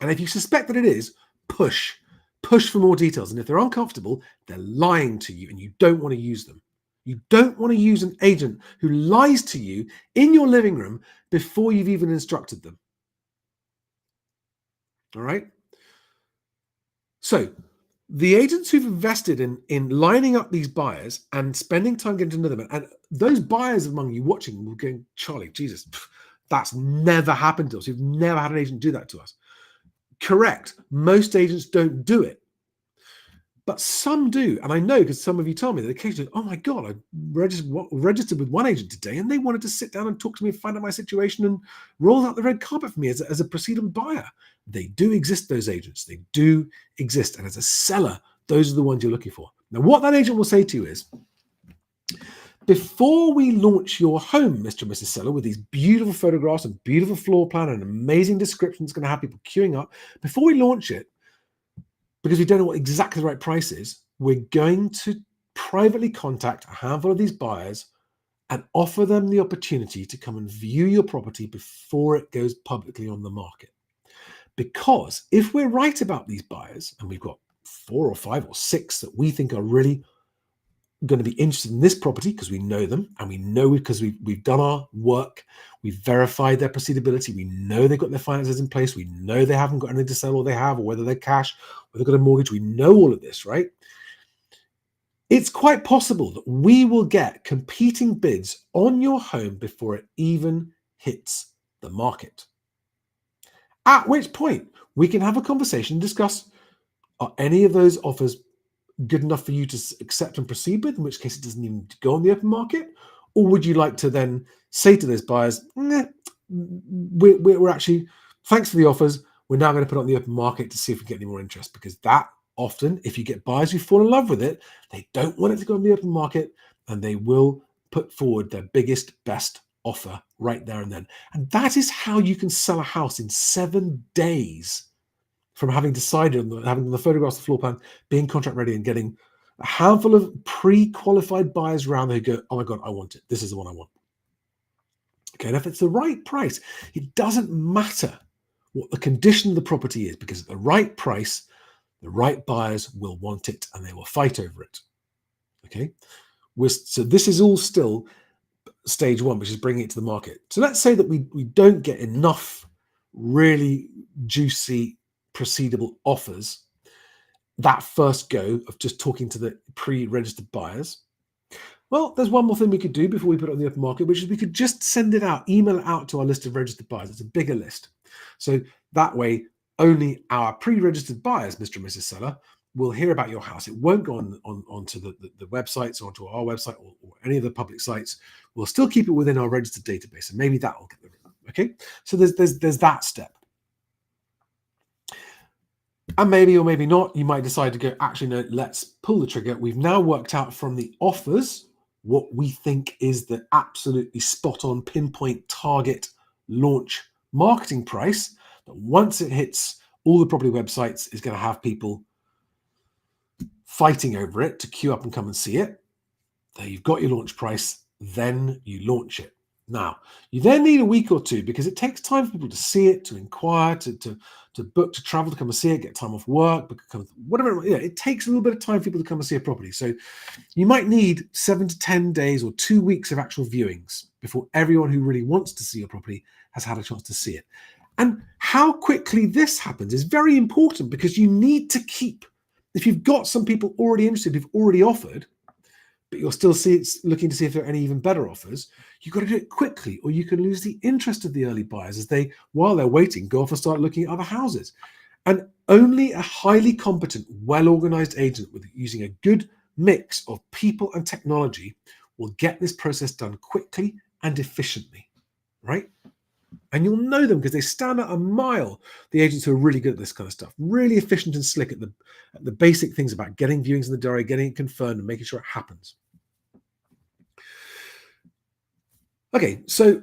And if you suspect that it is, push for more details. And if they're uncomfortable, they're lying to you and you don't want to use them. You don't want to use an agent who lies to you in your living room before you've even instructed them. All right? So the agents who've invested in lining up these buyers and spending time getting to know them, and those buyers among you watching will go, Charlie, Jesus, that's never happened to us. We've never had an agent do that to us. Correct. Most agents don't do it. But some do, and I know because some of you tell me that occasionally, oh my God, I registered with one agent today and they wanted to sit down and talk to me and find out my situation and roll out the red carpet for me as a proceedable buyer. They do exist, those agents. They do exist. And as a seller, those are the ones you're looking for. Now, what that agent will say to you is, before we launch your home, Mr. and Mrs. Seller, with these beautiful photographs and beautiful floor plan and amazing description that's going to have people queuing up, before we launch it, because we don't know what exactly the right price is, we're going to privately contact a handful of these buyers and offer them the opportunity to come and view your property before it goes publicly on the market. Because if we're right about these buyers, and we've got 4 or 5 or 6 that we think are really going to be interested in this property because we know them, and we know because we've done our work, we've verified their proceedability, we know they've got their finances in place, we know they haven't got anything to sell, or they have, or whether they're cash, or they've got a mortgage, we know all of this, right? It's quite possible that we will get competing bids on your home before it even hits the market. At which point we can have a conversation and discuss, are any of those offers good enough for you to accept and proceed with, in which case it doesn't even need to go on the open market? Or would you like to then say to those buyers, we're actually, thanks for the offers, we're now going to put it on the open market to see if we get any more interest? Because that often, if you get buyers who fall in love with it, they don't want it to go on the open market, and they will put forward their biggest, best offer right there and then. And that is how you can sell a house in 7 days from having decided on having the photographs, the floor plan, being contract ready, and getting a handful of pre-qualified buyers around there who go, oh my God, I want it. This is the one I want. Okay, and if it's the right price, it doesn't matter what the condition of the property is, because at the right price, the right buyers will want it and they will fight over it. Okay, so this is all still stage 1, which is bringing it to the market. So let's say that we don't get enough really juicy proceedable offers that first go of just talking to the pre-registered buyers. Well, there's one more thing we could do before we put it on the open market, which is we could just send it out, email it out to our list of registered buyers. It's a bigger list. So that way, only our pre-registered buyers, Mr. and Mrs. Seller, will hear about your house. It won't go onto the websites or onto our website or any of the public sites. We'll still keep it within our registered database, and maybe that will get them. Okay, so there's that step. And maybe or maybe not, you might decide to go, actually, no, let's pull the trigger. We've now worked out from the offers what we think is the absolutely spot on pinpoint target launch marketing price that once it hits all the property websites is going to have people fighting over it to queue up and come and see it. There you've got your launch price. Then you launch it. Now, you then need a week or two because it takes time for people to see it, to inquire, to book, to travel to come and see it, get time off work, whatever. It takes a little bit of time for people to come and see a property. So you might need 7 to 10 days or 2 weeks of actual viewings before everyone who really wants to see your property has had a chance to see it. And how quickly this happens is very important because you need to keep, if you've got some people already interested who've already offered, but you're still looking to see if there are any even better offers, you've got to do it quickly, or you can lose the interest of the early buyers as they, while they're waiting, go off and start looking at other houses. And only a highly competent, well-organized agent with using a good mix of people and technology will get this process done quickly and efficiently, right? And you'll know them because they stand out a mile, the agents who are really good at this kind of stuff, really efficient and slick at the basic things about getting viewings in the diary, getting it confirmed and making sure it happens. Okay, so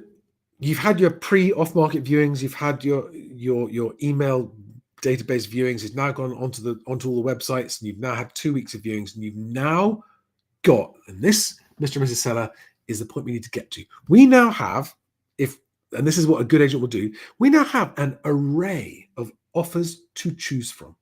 you've had your pre-off-market viewings, you've had your email database viewings, it's now gone onto all the websites, and you've now had 2 weeks of viewings, and you've now got, and this, Mr. and Mrs. Seller, is the point we need to get to. We now have, and this is what a good agent will do, we now have an array of offers to choose from.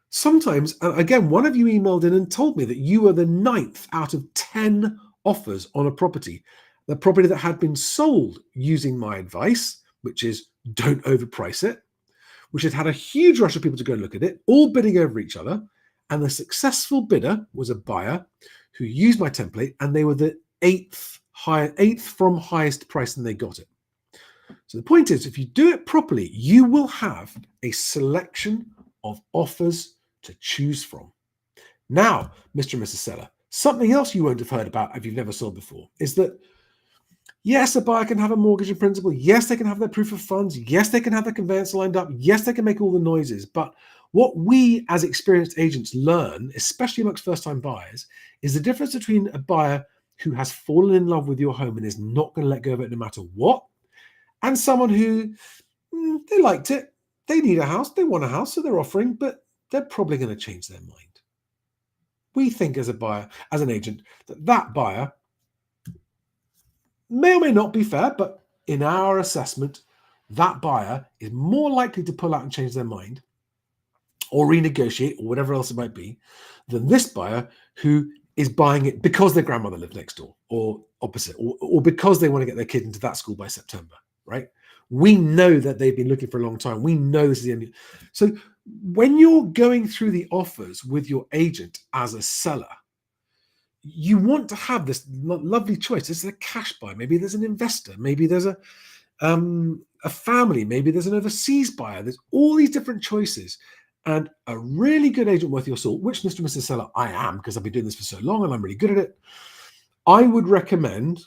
Sometimes, again, one of you emailed in and told me that you were the 9th out of 10 offers on a property. The property that had been sold using my advice, which is don't overprice it, which had had a huge rush of people to go and look at it, all bidding over each other. And the successful bidder was a buyer who used my template, and they were the eighth from highest price, and they got it. So the point is, if you do it properly, you will have a selection of offers to choose from. Now, Mr. and Mrs. Seller, something else you won't have heard about if you've never sold before is that, yes, a buyer can have a mortgage in principle. Yes, they can have their proof of funds. Yes, they can have their conveyance lined up. Yes, they can make all the noises. But what we as experienced agents learn, especially amongst first-time buyers, is the difference between a buyer who has fallen in love with your home and is not going to let go of it no matter what, and someone who, they liked it, they need a house, they want a house, so they're offering, but they're probably going to change their mind. We think as a buyer, as an agent, that buyer may or may not be fair, but in our assessment, that buyer is more likely to pull out and change their mind or renegotiate or whatever else it might be than this buyer who is buying it because their grandmother lived next door or opposite, or because they want to get their kid into that school by September, right? We know that they've been looking for a long time. We know this is the end. So when you're going through the offers with your agent as a seller, you want to have this lovely choice. This is a cash buy. Maybe there's an investor. Maybe there's a family. Maybe there's an overseas buyer. There's all these different choices. And a really good agent worth your salt, which Mr. and Mrs. Seller I am, because I've been doing this for so long and I'm really good at it, I would recommend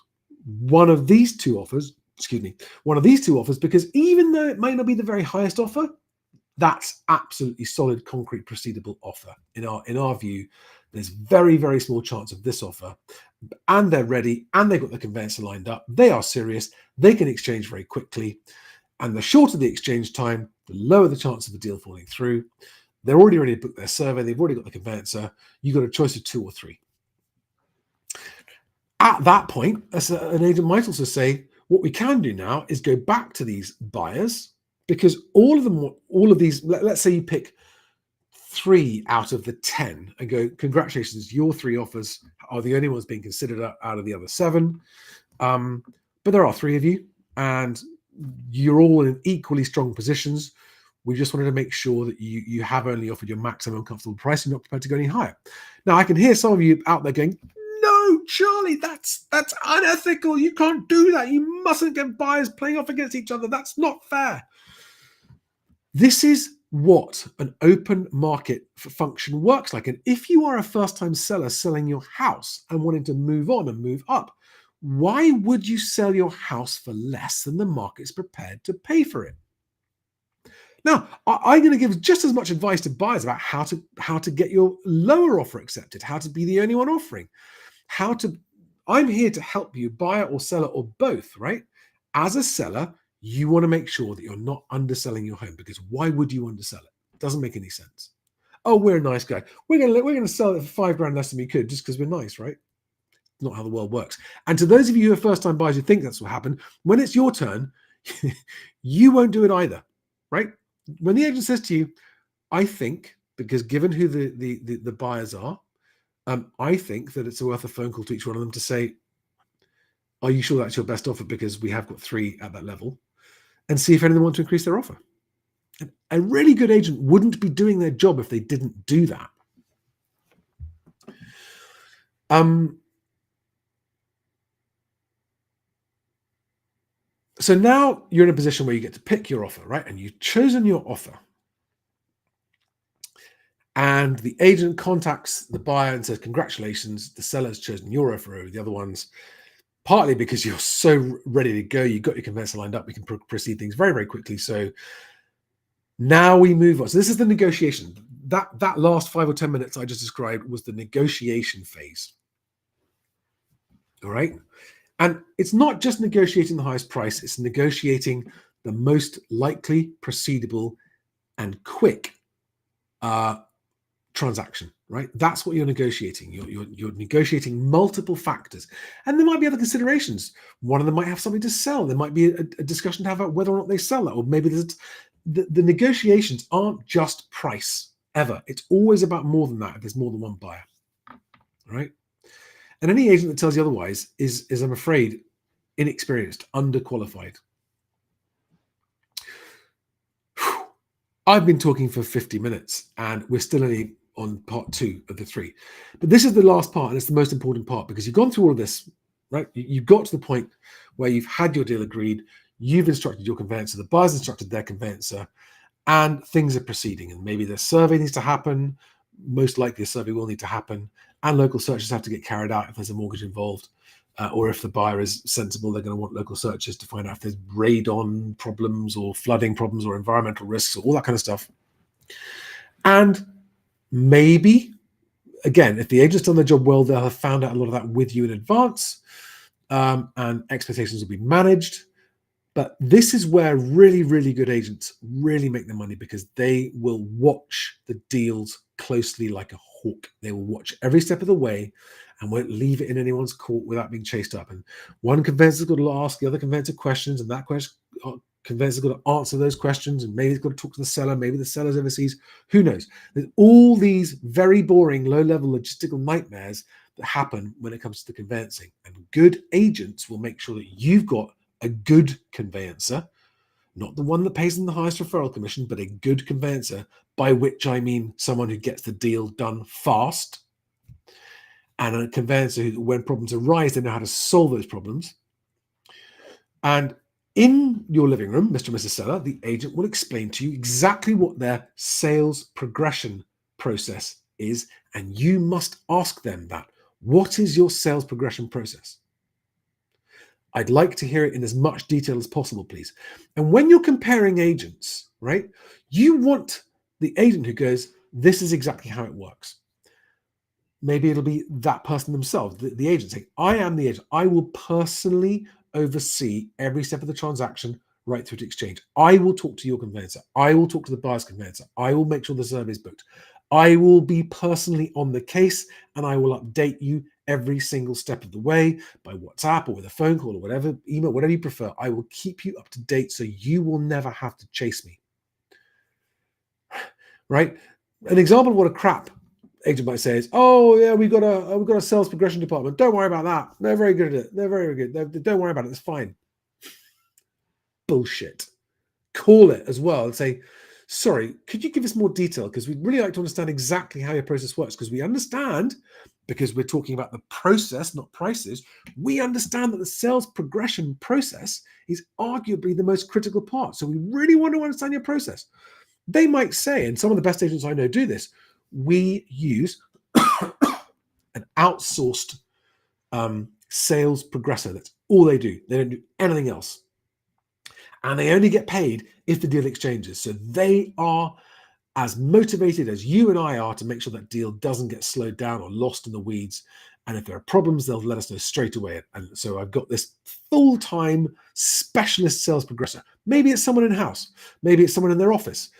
one of these two offers, because even though it might not be the very highest offer, that's absolutely solid, concrete, proceedable offer. In our view, there's very, very small chance of this offer, and they're ready, and they've got the conveyancer lined up. They are serious. They can exchange very quickly, and the shorter the exchange time, the lower the chance of the deal falling through. They're already ready to book their survey. They've already got the conveyancer. You've got a choice of 2 or 3. At that point, an agent might also say, what we can do now is go back to these buyers, because all of these, let's say you pick 3 out of the 10 and go, congratulations, your 3 offers are the only ones being considered out of the other 7. But there are 3 of you, and you're all in equally strong positions. We just wanted to make sure that you have only offered your maximum comfortable price and not prepared to go any higher. Now, I can hear some of you out there going, no, Charlie, that's unethical. You can't do that. You mustn't get buyers playing off against each other. That's not fair. This is what an open market function works like. And if you are a first-time seller selling your house and wanting to move on and move up, why would you sell your house for less than the market's prepared to pay for it? Now, I'm going to give just as much advice to buyers about how to get your lower offer accepted, how to be the only one offering, I'm here to help you, buyer or seller or both, right? As a seller, you want to make sure that you're not underselling your home, because why would you undersell it? It doesn't make any sense. Oh, we're a nice guy. We're going to sell it for $5,000 less than we could just because we're nice, right? not how the world works. And to those of you who are first-time buyers who think that's what happened, when it's your turn, you won't do it either, right? When the agent says to you, I think, because given who the buyers are, I think that it's worth a phone call to each one of them to say, are you sure that's your best offer? Because we have got 3 at that level, and see if anyone wants to increase their offer. A really good agent wouldn't be doing their job if they didn't do that. So now you're in a position where you get to pick your offer, right? And you've chosen your offer. And the agent contacts the buyer and says, congratulations, the seller has chosen your offer over the other ones, partly because you're so ready to go. You've got your conveyancer lined up. We can proceed things very, very quickly. So now we move on. So this is the negotiation. That last 5 or 10 minutes I just described was the negotiation phase. All right. And it's not just negotiating the highest price, it's negotiating the most likely, proceedable, and quick transaction, right? That's what you're negotiating. You're negotiating multiple factors. And there might be other considerations. One of them might have something to sell. There might be a discussion to have about whether or not they sell that. Or maybe there's the negotiations aren't just price, ever. It's always about more than that if there's more than one buyer, right? And any agent that tells you otherwise is I'm afraid, inexperienced, underqualified. Whew. I've been talking for 50 minutes and we're still only on part 2 of the 3. But this is the last part, and it's the most important part, because you've gone through all of this, right? You've got to the point where you've had your deal agreed, you've instructed your conveyancer, the buyer's instructed their conveyancer, and things are proceeding. And maybe the survey needs to happen. Most likely a survey will need to happen, and local searches have to get carried out if there's a mortgage involved, or if the buyer is sensible, they're going to want local searches to find out if there's radon problems or flooding problems or environmental risks or all that kind of stuff. And maybe, again, if the agent's done their job well, they'll have found out a lot of that with you in advance, and expectations will be managed. But this is where really, really good agents really make their money, because they will watch the deals closely like a hawk. They will watch every step of the way and won't leave it in anyone's court without being chased up. And one conveyancer's got to ask the other conveyancer questions, and that conveyancer's got to answer those questions, and maybe he's got to talk to the seller, maybe the seller's overseas, who knows? There's all these very boring, low-level logistical nightmares that happen when it comes to the conveyancing. And good agents will make sure that you've got a good conveyancer, not the one that pays them the highest referral commission, but a good conveyancer, by which I mean someone who gets the deal done fast, and a conveyancer who, when problems arise, they know how to solve those problems. And in your living room, Mr. and Mrs. Seller, the agent will explain to you exactly what their sales progression process is, and you must ask them that. What is your sales progression process? I'd like to hear it in as much detail as possible, please. And when you're comparing agents, right, you want the agent who goes, this is exactly how it works. Maybe it'll be that person themselves, the agent saying, I am the agent. I will personally oversee every step of the transaction right through to exchange. I will talk to your conveyancer. I will talk to the buyer's conveyancer. I will make sure the survey is booked. I will be personally on the case, and I will update you every single step of the way by WhatsApp or with a phone call or whatever, email, whatever you prefer. I will keep you up to date so you will never have to chase me. Right? An example of what a crap agent might say is, oh yeah, we've got a sales progression department. Don't worry about that. They're very good at it. They're very good. Don't worry about it. It's fine. Bullshit. Call it as well and say, sorry, could you give us more detail? Because we'd really like to understand exactly how your process works. Because we understand, because we're talking about the process, not prices, we understand that the sales progression process is arguably the most critical part. So we really want to understand your process. They might say, and some of the best agents I know do this, we use an outsourced sales progressor. That's all they do. They don't do anything else. And they only get paid if the deal exchanges. So they are as motivated as you and I are to make sure that deal doesn't get slowed down or lost in the weeds. And if there are problems, they'll let us know straight away. And so I've got this full-time specialist sales progressor. Maybe it's someone in-house. Maybe it's someone in their office.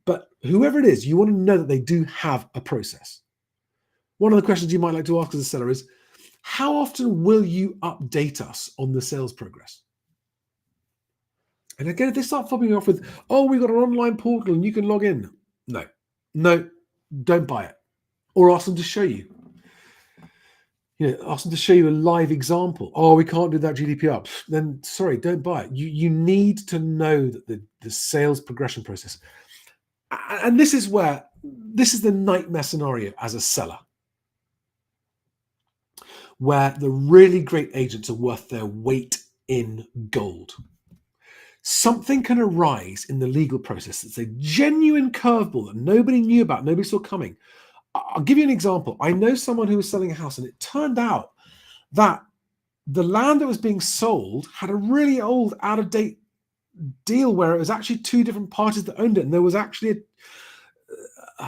But whoever it is, you want to know that they do have a process. One of the questions you might like to ask as a seller is, How often will you update us on the sales progress? And again, if they start fobbing you off with, oh, we've got an online portal and you can log in. No, don't buy it. Or ask them to show you. Ask them to show you a live example. Oh, we can't do that GDPR. Then sorry, don't buy it. You need to know that the sales progression process. And this is the nightmare scenario as a seller, where the really great agents are worth their weight in gold. Something can arise in the legal process that's a genuine curveball that nobody knew about, nobody saw coming. I'll give you an example. I know someone who was selling a house, and it turned out that the land that was being sold had a really old, out-of-date deal where it was actually two different parties that owned it, and there was actually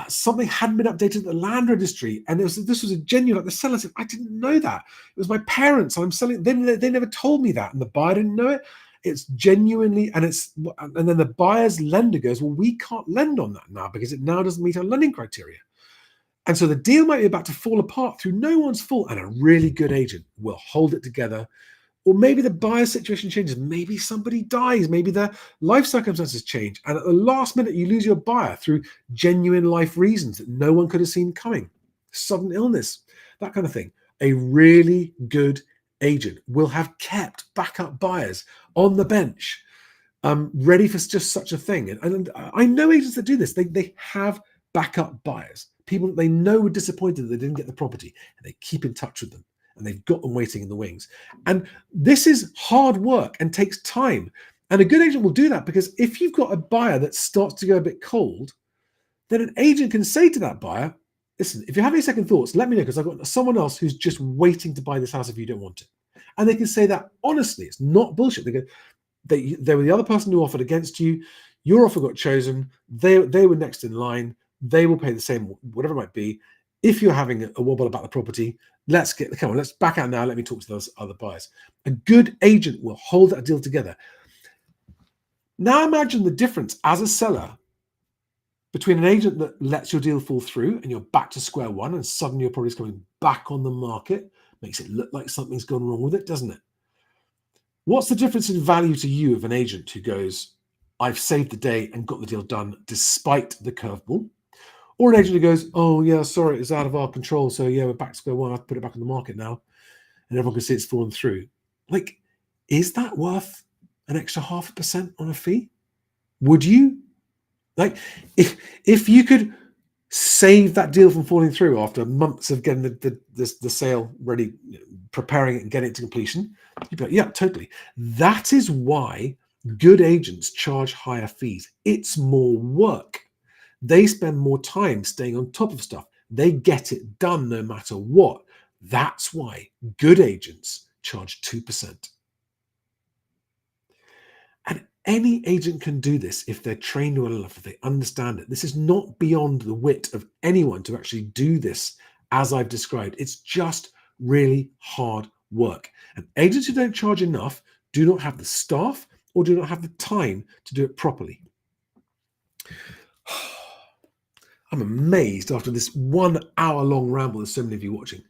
something hadn't been updated at the land registry, and this was a genuine. Like the seller said, I didn't know that. It was my parents. I'm selling. They never told me that, and the buyer didn't know it. It's genuinely, and then the buyer's lender goes, well, we can't lend on that now because it now doesn't meet our lending criteria. And so the deal might be about to fall apart through no one's fault, and a really good agent will hold it together. Or maybe the buyer's situation changes. Maybe somebody dies. Maybe their life circumstances change. And at the last minute, you lose your buyer through genuine life reasons that no one could have seen coming. Sudden illness, that kind of thing. A really good agent will have kept backup buyers on the bench, ready for just such a thing. And I know agents that do this. They have backup buyers, people that they know were disappointed that they didn't get the property, and they keep in touch with them. And they've got them waiting in the wings. And this is hard work and takes time. And a good agent will do that, because if you've got a buyer that starts to go a bit cold, then an agent can say to that buyer, listen, if you have any second thoughts, let me know, because I've got someone else who's just waiting to buy this house if you don't want it. And they can say that honestly. It's not bullshit. They were the other person who offered against you. Your offer got chosen. They were next in line. They will pay the same, whatever it might be. If you're having a wobble about the property, let's back out now. Let me talk to those other buyers. A good agent will hold that deal together. Now imagine the difference as a seller between an agent that lets your deal fall through and you're back to square one, and suddenly your property's coming back on the market. Makes it look like something's gone wrong with it, doesn't it? What's the difference in value to you of an agent who goes, I've saved the day and got the deal done despite the curveball? Or an agent who goes, oh, yeah, sorry, it's out of our control. So, yeah, we're back to square one. I have to put it back on the market now. And everyone can see it's fallen through. Like, is that worth an extra 0.5% on a fee? Would you? Like, if you could save that deal from falling through after months of getting the sale ready, preparing it and getting it to completion, you'd be like, yeah, totally. That is why good agents charge higher fees. It's more work. They spend more time staying on top of stuff. They get it done no matter what. That's why good agents charge 2%. And any agent can do this if they're trained well enough, if they understand it. This is not beyond the wit of anyone to actually do this as I've described. It's just really hard work. And agents who don't charge enough do not have the staff or do not have the time to do it properly. I'm amazed after this 1 hour long ramble. There's so many of you watching.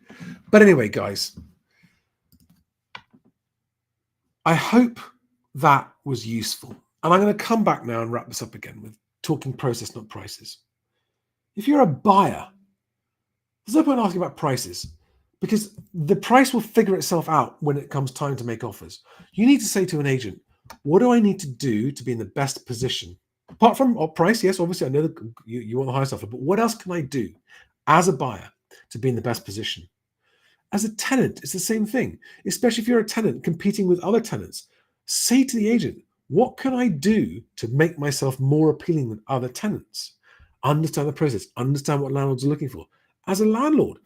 But anyway, guys, I hope that was useful. And I'm going to come back now and wrap this up again with talking process, not prices. If you're a buyer, there's no point asking about prices, because the price will figure itself out when it comes time to make offers. You need to say to an agent, what do I need to do to be in the best position? Apart from price, yes, obviously, I know that you want the highest offer, but what else can I do as a buyer to be in the best position? As a tenant, it's the same thing, especially if you're a tenant competing with other tenants. Say to the agent, what can I do to make myself more appealing than other tenants? Understand the process, understand what landlords are looking for. As a landlord,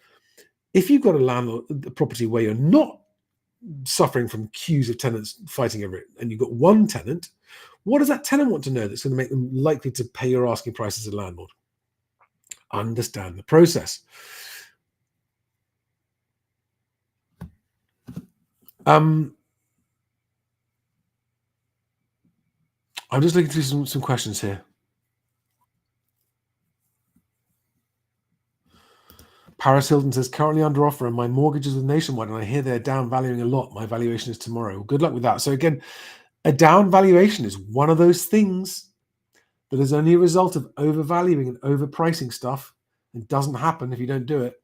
if you've got a property where you're not suffering from queues of tenants fighting over it, and you've got one tenant, what does that tenant want to know that's going to make them likely to pay your asking price as a landlord? Understand the process. I'm just looking through some questions here. Paris Hilton says, currently under offer and my mortgage is with Nationwide and I hear they're down valuing a lot. My valuation is tomorrow. Well, good luck with that. So again, a down valuation is one of those things that is only a result of overvaluing and overpricing stuff. It doesn't happen if you don't do it.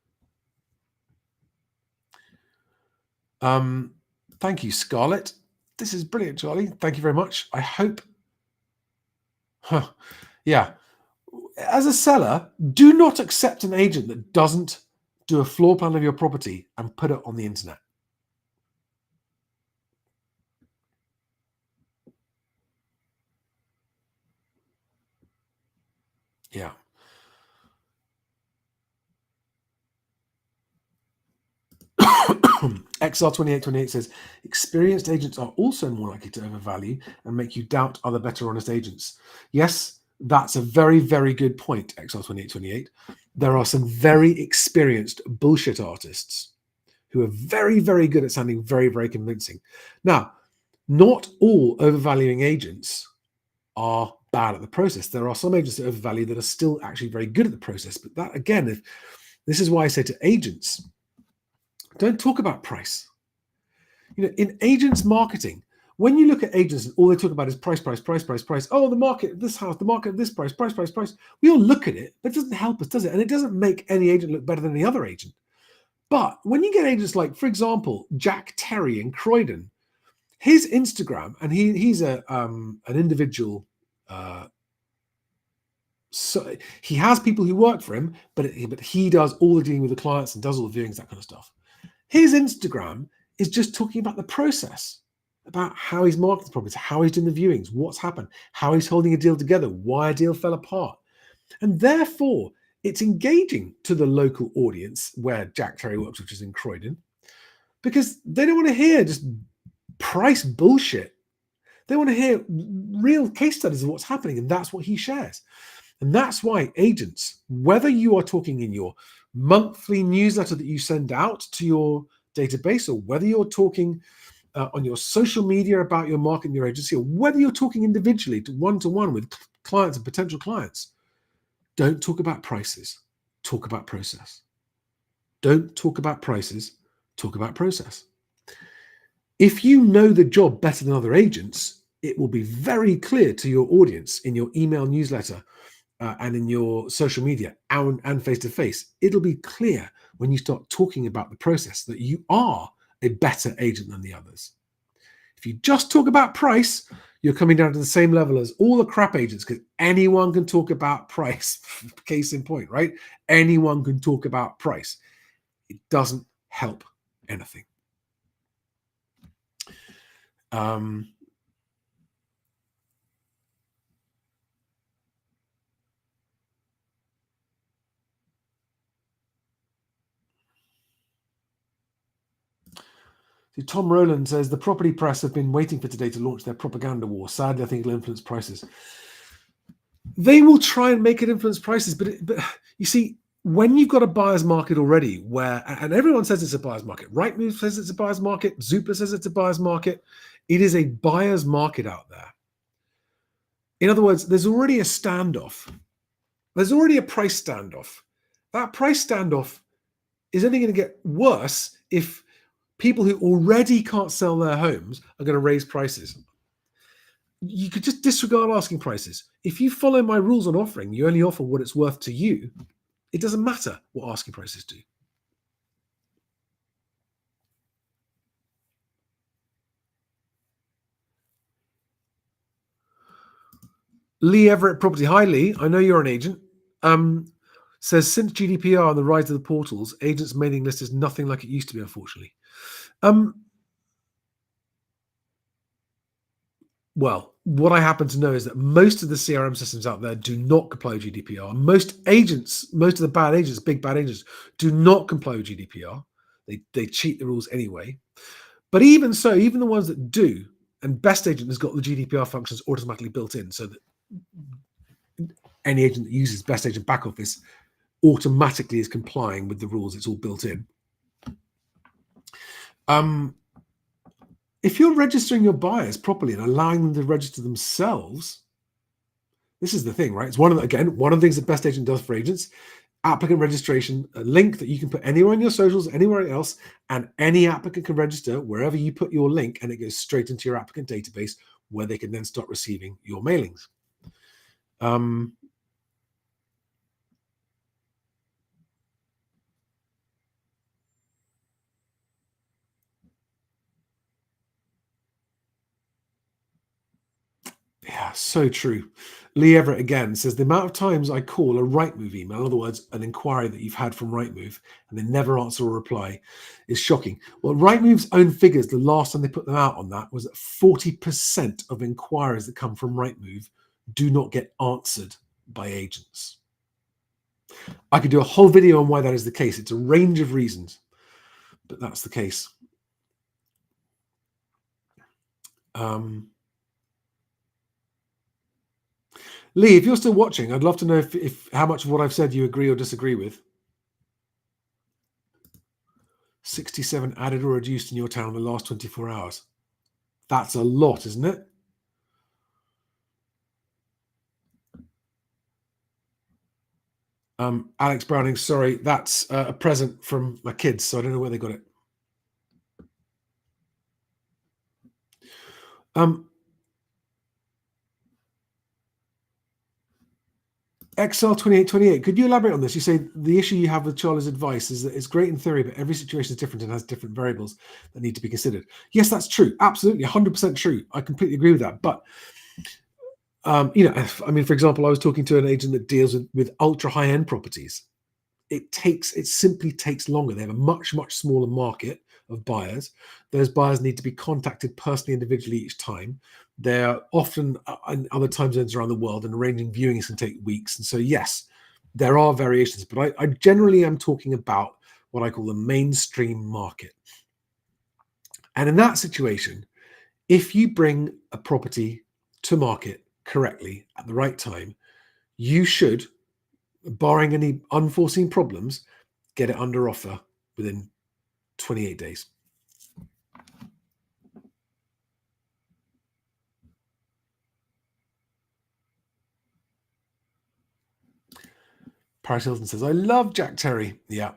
Thank you, Scarlett. This is brilliant, Charlie. Thank you very much. I hope. Yeah. As a seller, do not accept an agent that doesn't do a floor plan of your property and put it on the internet. Yeah. XR2828 says, experienced agents are also more likely to overvalue and make you doubt other better honest agents. Yes, that's a very, very good point, XR2828. There are some very experienced bullshit artists who are very, very good at sounding very, very convincing. Now, not all overvaluing agents are bad at the process. There are some agents that overvalue that are still actually very good at the process. But that, again, this is why I say to agents, don't talk about price. In agents marketing, when you look at agents and all they talk about is price, price, price, price, price. Oh, the market, this house, the market, this price, price, price, price. We all look at it, but it doesn't help us, does it? And it doesn't make any agent look better than any other agent. But when you get agents like, for example, Jack Terry in Croydon, his Instagram, and he's an individual. So he has people who work for him, but he does all the dealing with the clients and does all the viewings, that kind of stuff. His Instagram is just talking about the process, about how he's marketing properties, how he's doing the viewings, what's happened, how he's holding a deal together, why a deal fell apart. And therefore, it's engaging to the local audience where Jack Terry works, which is in Croydon, because they don't want to hear just price bullshit. They want to hear real case studies of what's happening, and that's what he shares. And that's why agents, whether you are talking in your monthly newsletter that you send out to your database, or whether you're talking on your social media about your market and your agency, or whether you're talking individually to one-to-one with clients and potential clients, don't talk about prices, talk about process. Don't talk about prices, talk about process. If you know the job better than other agents, it will be very clear to your audience in your email newsletter and in your social media and face-to-face. It'll be clear when you start talking about the process that you are a better agent than the others. If you just talk about price, you're coming down to the same level as all the crap agents, because anyone can talk about price. Case in point, right? Anyone can talk about price. It doesn't help anything. Tom Rowland says, the property press have been waiting for today to launch their propaganda war. Sadly, I think it'll influence prices. They will try and make it influence prices, but you see, when you've got a buyer's market already where, and everyone says it's a buyer's market, Rightmove says it's a buyer's market, Zoopla says it's a buyer's market, it is a buyer's market out there. In other words, there's already a standoff. There's already a price standoff. That price standoff is only going to get worse if people who already can't sell their homes are going to raise prices. You could just disregard asking prices. If you follow my rules on offering, you only offer what it's worth to you. It doesn't matter what asking prices do. Lee Everett Property. Hi, Lee. I know you're an agent. Says, since GDPR and the rise of the portals, agents' mailing list is nothing like it used to be, unfortunately. Well, what I happen to know is that most of the CRM systems out there do not comply with GDPR. Most agents, most of the bad agents, big bad agents, do not comply with GDPR. They cheat the rules anyway. But even so, even the ones that do, and BestAgent has got the GDPR functions automatically built in, so that any agent that uses BestAgent back office automatically is complying with the rules. It's all built in. If you're registering your buyers properly and allowing them to register themselves, this is the thing, right? It's one of the things that BestAgent does for agents. applicant registration, a link that you can put anywhere on your socials, anywhere else, and any applicant can register wherever you put your link, and it goes straight into your applicant database where they can then start receiving your mailings. Yeah, so true. Lee Everett again says the amount of times I call a Rightmove email, in other words, an inquiry that you've had from Rightmove, and they never answer or reply, is shocking. Well, Rightmove's own figures, the last time they put them out on that, was that 40% of inquiries that come from Rightmove do not get answered by agents. I could do a whole video on why that is the case. It's a range of reasons, but that's the case. Lee, if you're still watching, I'd love to know if how much of what I've said you agree or disagree with. 67 added or reduced in your town in the last 24 hours. That's a lot, isn't it? Alex Browning, sorry, that's a present from my kids, so I don't know where they got it. XL2828, could you elaborate on this? You say the issue you have with Charlie's advice is that it's great in theory, but every situation is different and has different variables that need to be considered. Yes, that's true. Absolutely, 100% true. I completely agree with that. But, I mean, for example, I was talking to an agent that deals with ultra high-end properties. It simply takes longer. They have a much, much smaller market of buyers. Those buyers need to be contacted personally, individually each time. They're often in other time zones around the world, and arranging viewings can take weeks. And so, yes, there are variations, but I generally am talking about what I call the mainstream market. And in that situation, if you bring a property to market correctly at the right time, you should, barring any unforeseen problems, get it under offer within 28 days. Paris Hilton says, I love Jack Terry. Yeah.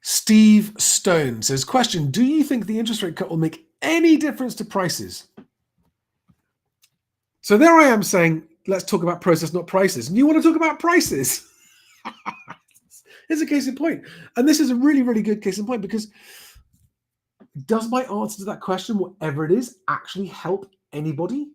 Steve Stone says, question, do you think the interest rate cut will make any difference to prices? So there I am saying, let's talk about process, not prices. And you want to talk about prices? Here's a case in point. And this is a really, really good case in point, because does my answer to that question, whatever it is, actually help anybody?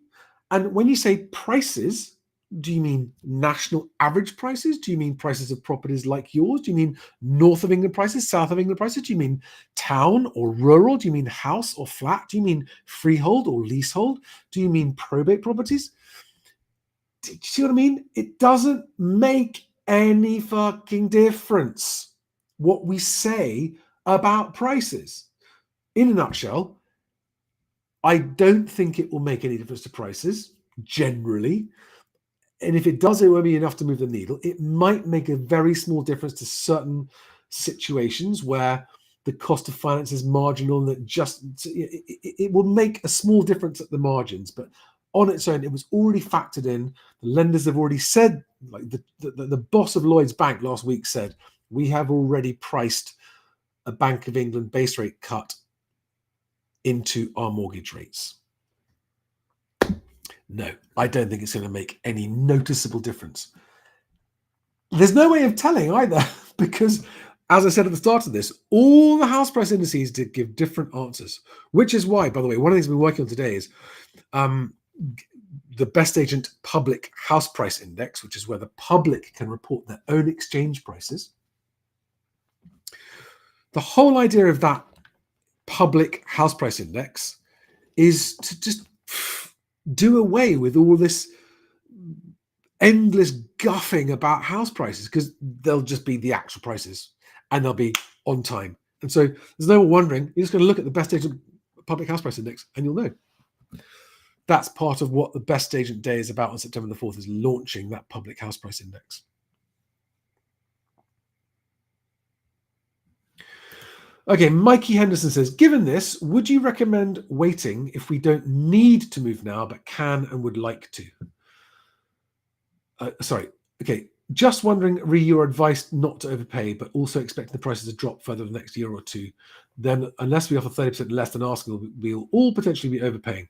And when you say prices, do you mean national average prices? Do you mean prices of properties like yours? Do you mean north of England prices, south of England prices? Do you mean town or rural? Do you mean house or flat? Do you mean freehold or leasehold? Do you mean probate properties? Do you see what I mean? It doesn't make any fucking difference what we say about prices. In a nutshell, I don't think it will make any difference to prices generally. And if it does, it won't be enough to move the needle. It might make a very small difference to certain situations where the cost of finance is marginal, and it will make a small difference at the margins. But on its own, it was already factored in. The lenders have already said, like the boss of Lloyds Bank last week said, we have already priced a Bank of England base rate cut into our mortgage rates. No, I don't think it's going to make any noticeable difference. There's no way of telling either, because, as I said at the start of this, all the house price indices did give different answers, which is why, by the way, one of the things we're working on today is the BestAgent Public House Price Index, which is where the public can report their own exchange prices. The whole idea of that public house price index is to just do away with all this endless guffing about house prices, because they'll just be the actual prices and they'll be on time. And so there's no one wondering. You're just going to look at the BestAgent Public House Price Index and you'll know. That's part of what the BestAgent Day is about on September the 4th, is launching that Public House Price Index. Okay, Mikey Henderson says, given this, would you recommend waiting if we don't need to move now, but can and would like to? Sorry. Okay. Just wondering, your advice not to overpay, but also expecting the prices to drop further the next year or two. Then, unless we offer 30% less than asking, we'll all potentially be overpaying.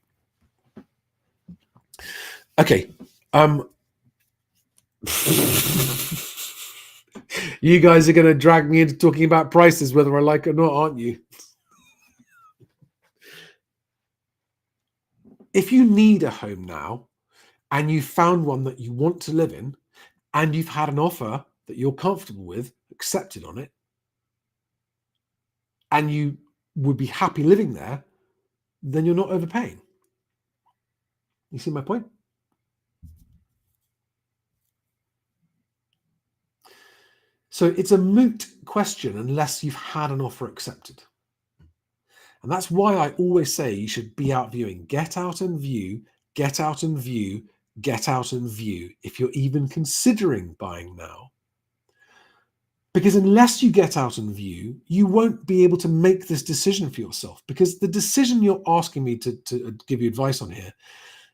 Okay. You guys are going to drag me into talking about prices, whether I like it or not, aren't you? If you need a home now and you found one that you want to live in and you've had an offer that you're comfortable with accepted on it, and you would be happy living there, then you're not overpaying. You see my point? So it's a moot question unless you've had an offer accepted. And that's why I always say you should be out viewing. Get out and view, get out and view, get out and view if you're even considering buying now. Because unless you get out and view, you won't be able to make this decision for yourself, because the decision you're asking me to give you advice on here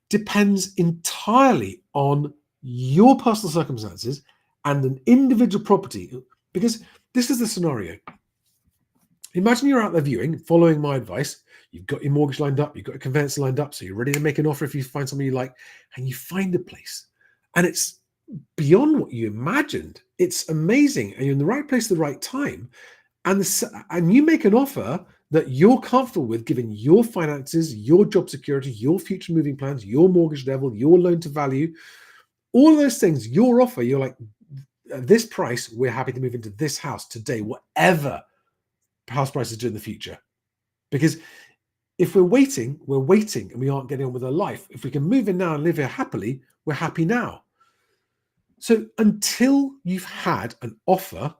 depends entirely on your personal circumstances and an individual property. Because this is the scenario. Imagine you're out there viewing, following my advice. You've got your mortgage lined up, you've got a conveyance lined up, so you're ready to make an offer if you find something you like, and you find a place. And it's beyond what you imagined. It's amazing. And you're in the right place at the right time. And you make an offer that you're comfortable with, given your finances, your job security, your future moving plans, your mortgage level, your loan to value, all of those things, your offer, you're like, at this price, we're happy to move into this house today, whatever house prices do in the future. Because if we're waiting and we aren't getting on with our life. If we can move in now and live here happily, we're happy now. So until you've had an offer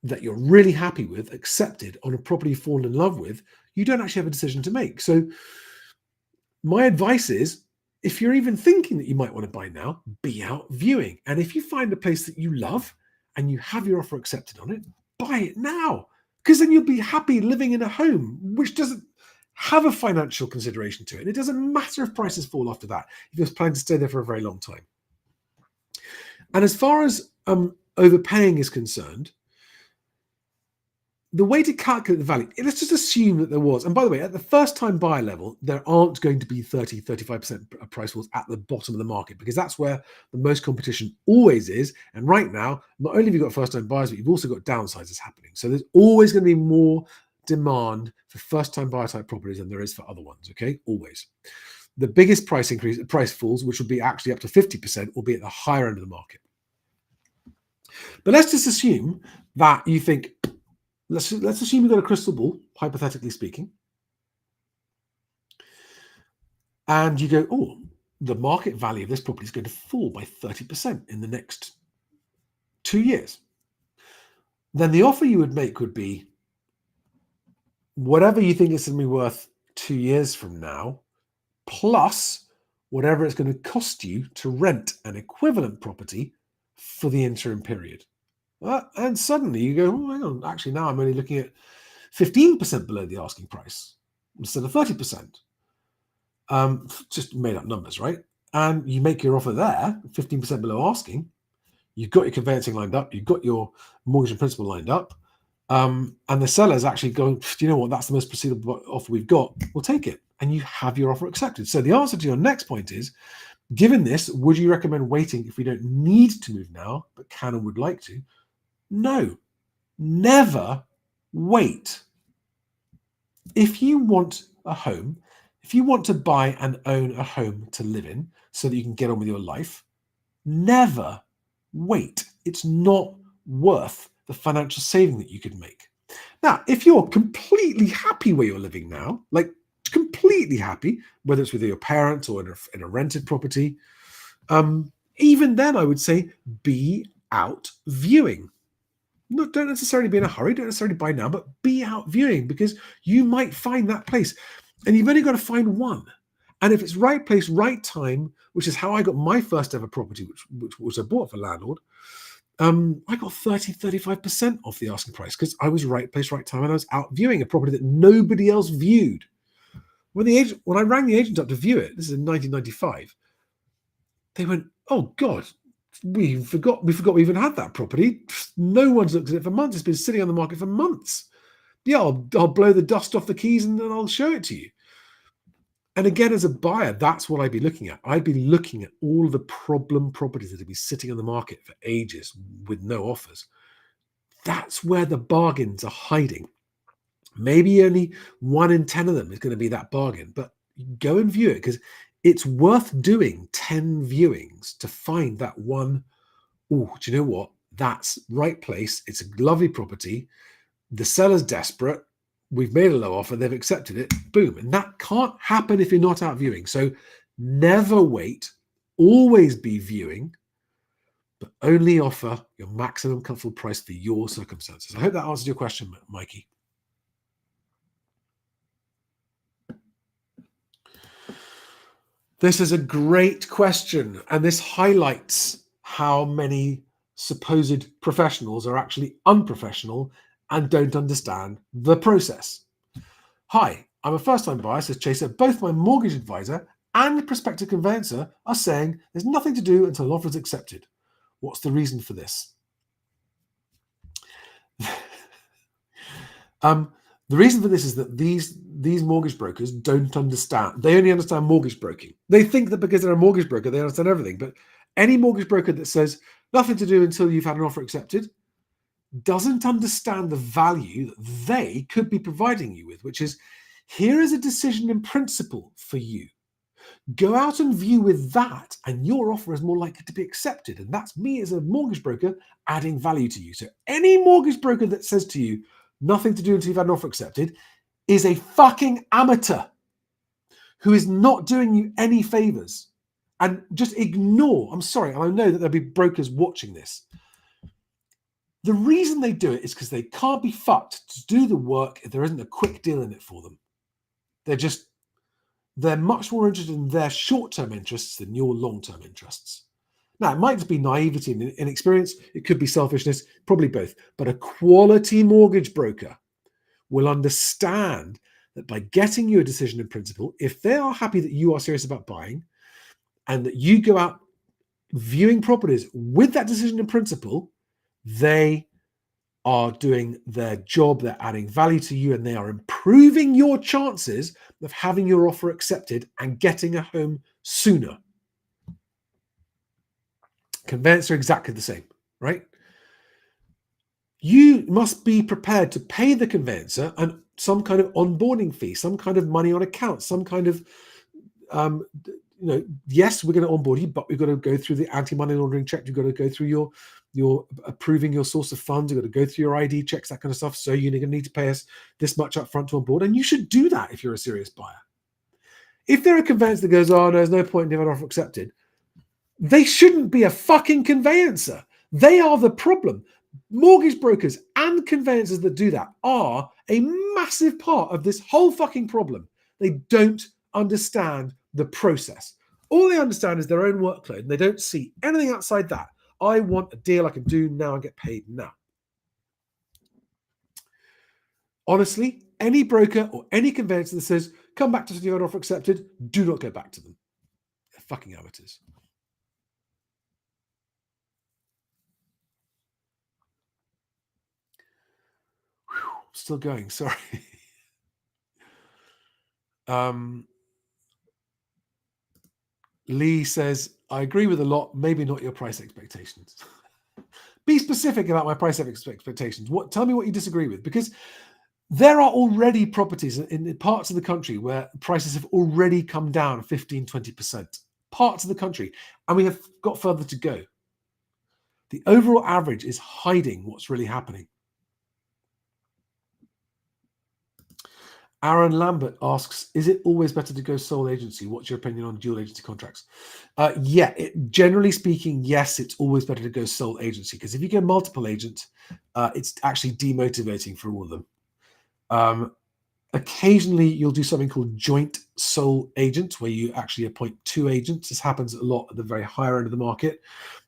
that you're really happy with, accepted on a property you've fallen in love with, you don't actually have a decision to make. So my advice is, if you're even thinking that you might want to buy now, be out viewing. And if you find a place that you love and you have your offer accepted on it, buy it now. Because then you'll be happy living in a home which doesn't have a financial consideration to it. And it doesn't matter if prices fall after that, if you're planning to stay there for a very long time. And as far as overpaying is concerned, the way to calculate the value, let's just assume that there was, and by the way, at the first time buyer level, there aren't going to be 30, 35% price falls at the bottom of the market, because that's where the most competition always is. And right now, not only have you got first time buyers, but you've also got downsizes happening. So there's always going to be more demand for first time buyer type properties than there is for other ones, okay? Always. The biggest price falls, which will be actually up to 50%, will be at the higher end of the market. But let's just assume that you think, let's assume you've got a crystal ball, hypothetically speaking, and you go, oh, the market value of this property is going to fall by 30% in the next 2 years. Then the offer you would make would be whatever you think it's going to be worth 2 years from now, plus whatever it's going to cost you to rent an equivalent property for the interim period. And suddenly you go, oh, hang on, actually now I'm only looking at 15% below the asking price instead of 30%. Just made up numbers, right? And you make your offer there, 15% below asking. You've got your conveyancing lined up. You've got your mortgage and principal lined up. And the seller's actually going, do you know what? That's the most proceedable offer we've got. We'll take it. And you have your offer accepted. So the answer to your next point is, given this, would you recommend waiting if we don't need to move now, but can and would like to? No, never wait. If you want a home, if you want to buy and own a home to live in so that you can get on with your life, never wait. It's not worth the financial saving that you could make. Now, if you're completely happy where you're living now, like completely happy, whether it's with your parents or in a rented property, even then I would say be out viewing. Don't necessarily be in a hurry, don't necessarily buy now, but be out viewing, because you might find that place. And you've only got to find one. And if it's right place, right time, which is how I got my first ever property, which I bought for landlord, I got 35% off the asking price because I was right place, right time, and I was out viewing a property that nobody else viewed. When I rang the agent up to view it, this is in 1995, they went, "Oh God, we forgot we even had that property. No one's looked at it for months. It's been sitting on the market for months. Yeah, I'll blow the dust off the keys and then I'll show it to you." And again, as a buyer, that's what I'd be looking at. I'd be looking at all the problem properties that would be sitting on the market for ages with no offers. That's where the bargains are hiding. Maybe only 1 in 10 of them is going to be that bargain, but go and view it because it's worth doing 10 viewings to find that one. Oh, do you know what? That's right place. It's a lovely property. The seller's desperate. We've made a low offer. They've accepted it. Boom. And that can't happen if you're not out viewing. So never wait. Always be viewing, but only offer your maximum comfortable price for your circumstances. I hope that answers your question, Mikey. This is a great question, and this highlights how many supposed professionals are actually unprofessional and don't understand the process. Hi, I'm a first-time buyer, says Chaser. Both my mortgage advisor and prospective conveyancer are saying there's nothing to do until an offer is accepted. What's the reason for this? The reason for this is that these mortgage brokers don't understand. They only understand mortgage broking. They think that because they're a mortgage broker, they understand everything. But any mortgage broker that says nothing to do until you've had an offer accepted doesn't understand the value that they could be providing you with, which is, here is a decision in principle for you. Go out and view with that, and your offer is more likely to be accepted. And that's me as a mortgage broker adding value to you. So any mortgage broker that says to you, nothing to do until you've had an offer accepted, is a fucking amateur who is not doing you any favors. And just ignore, I'm sorry, and I know that there'll be brokers watching this. The reason they do it is because they can't be fucked to do the work if there isn't a quick deal in it for them. They're much more interested in their short-term interests than your long-term interests. Now, it might just be naivety and inexperience. It could be selfishness, probably both. But a quality mortgage broker will understand that by getting you a decision in principle, if they are happy that you are serious about buying and that you go out viewing properties with that decision in principle, they are doing their job, they're adding value to you, and they are improving your chances of having your offer accepted and getting a home sooner. Conveyancer are exactly the same, right? You must be prepared to pay the conveyancer and some kind of onboarding fee, some kind of money on account, some kind of, yes, we're going to onboard you, but we've got to go through the anti-money laundering check. You've got to go through your approving your source of funds. You've got to go through your ID checks, that kind of stuff. So you're going to need to pay us this much up front to onboard. And you should do that if you're a serious buyer. If they're a conveyancer that goes, oh, no, there's no point in having an offer accepted, they shouldn't be a fucking conveyancer. They are the problem. Mortgage brokers and conveyancers that do that are a massive part of this whole fucking problem. They don't understand the process. All they understand is their own workload, and they don't see anything outside that. I want a deal I can do now and get paid now. Honestly, any broker or any conveyancer that says, come back to us if you have an offer accepted, do not go back to them. They're fucking amateurs. Still going, sorry. Lee says, I agree with a lot, maybe not your price expectations. Be specific about my price expectations. Tell me what you disagree with, because there are already properties in parts of the country where prices have already come down 15, 20%. Parts of the country, and we have got further to go. The overall average is hiding what's really happening. Aaron Lambert asks, is it always better to go sole agency? What's your opinion on dual agency contracts? Generally speaking, yes, it's always better to go sole agency, because if you go multiple agent, it's actually demotivating for all of them. Occasionally, you'll do something called joint sole agent, where you actually appoint two agents. This happens a lot at the very higher end of the market.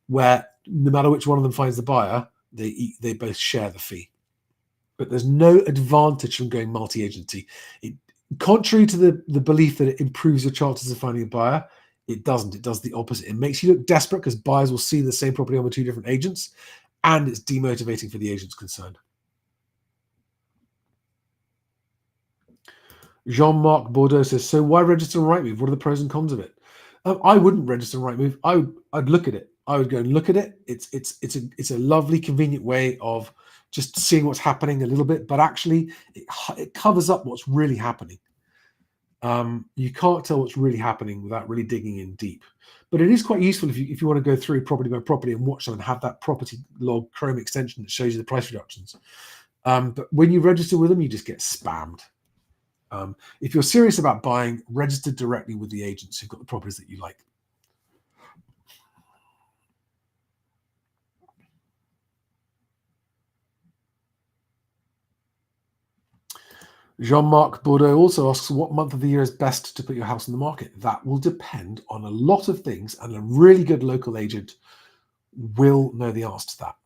where no matter which one of them finds the buyer, they both share the fee. But there's no advantage from going multi-agency. Contrary to the belief that it improves your chances of finding a buyer, it doesn't. It does the opposite. It makes you look desperate because buyers will see the same property on with 2 different agents, and it's demotivating for the agents concerned. Jean-Marc Bordeaux says, so why register on Rightmove? What are the pros and cons of it? I wouldn't register on Rightmove. I'd look at it. I would go and look at it. It's a lovely, convenient way of just seeing what's happening a little bit, but actually it covers up what's really happening. You can't tell what's really happening without really digging in deep. But it is quite useful if you want to go through property by property and watch them and have that property log Chrome extension that shows you the price reductions. But when you register with them, you just get spammed. If you're serious about buying, register directly with the agents who've got the properties that you like. Jean-Marc Bordeaux also asks, what month of the year is best to put your house on the market? That will depend on a lot of things, and a really good local agent will know the answer to that.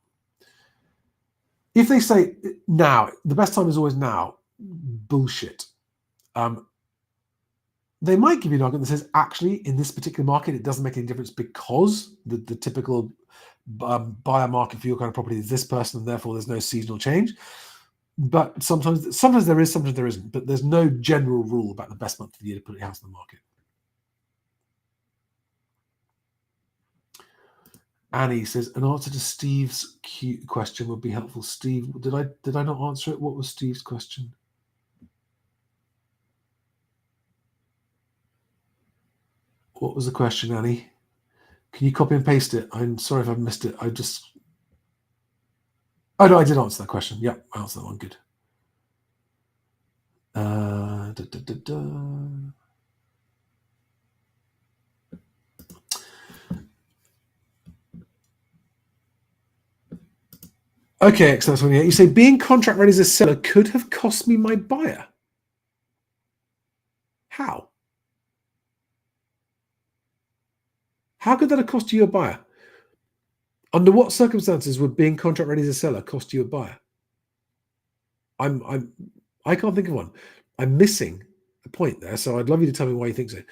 If they say now, the best time is always now, bullshit. They might give you an argument that says, actually, in this particular market, it doesn't make any difference because the typical buyer market for your kind of property is this person, and therefore there's no seasonal change. But sometimes there is, sometimes there isn't. But there's no general rule about the best month of the year to put your house on the market. Annie says, an answer to Steve's question would be helpful. Steve, did I not answer it? What was Steve's question? What was the question, Annie? Can you copy and paste it? I'm sorry if I've missed it. Oh no, I did answer that question. Yep, I answered that one. Good. Okay, excellent. You say being contract ready as a seller could have cost me my buyer. How? How could that have cost you a buyer? Under what circumstances would being contract ready as a seller cost you a buyer? I can't think of one. I'm missing a point there, so I'd love you to tell me why you think so.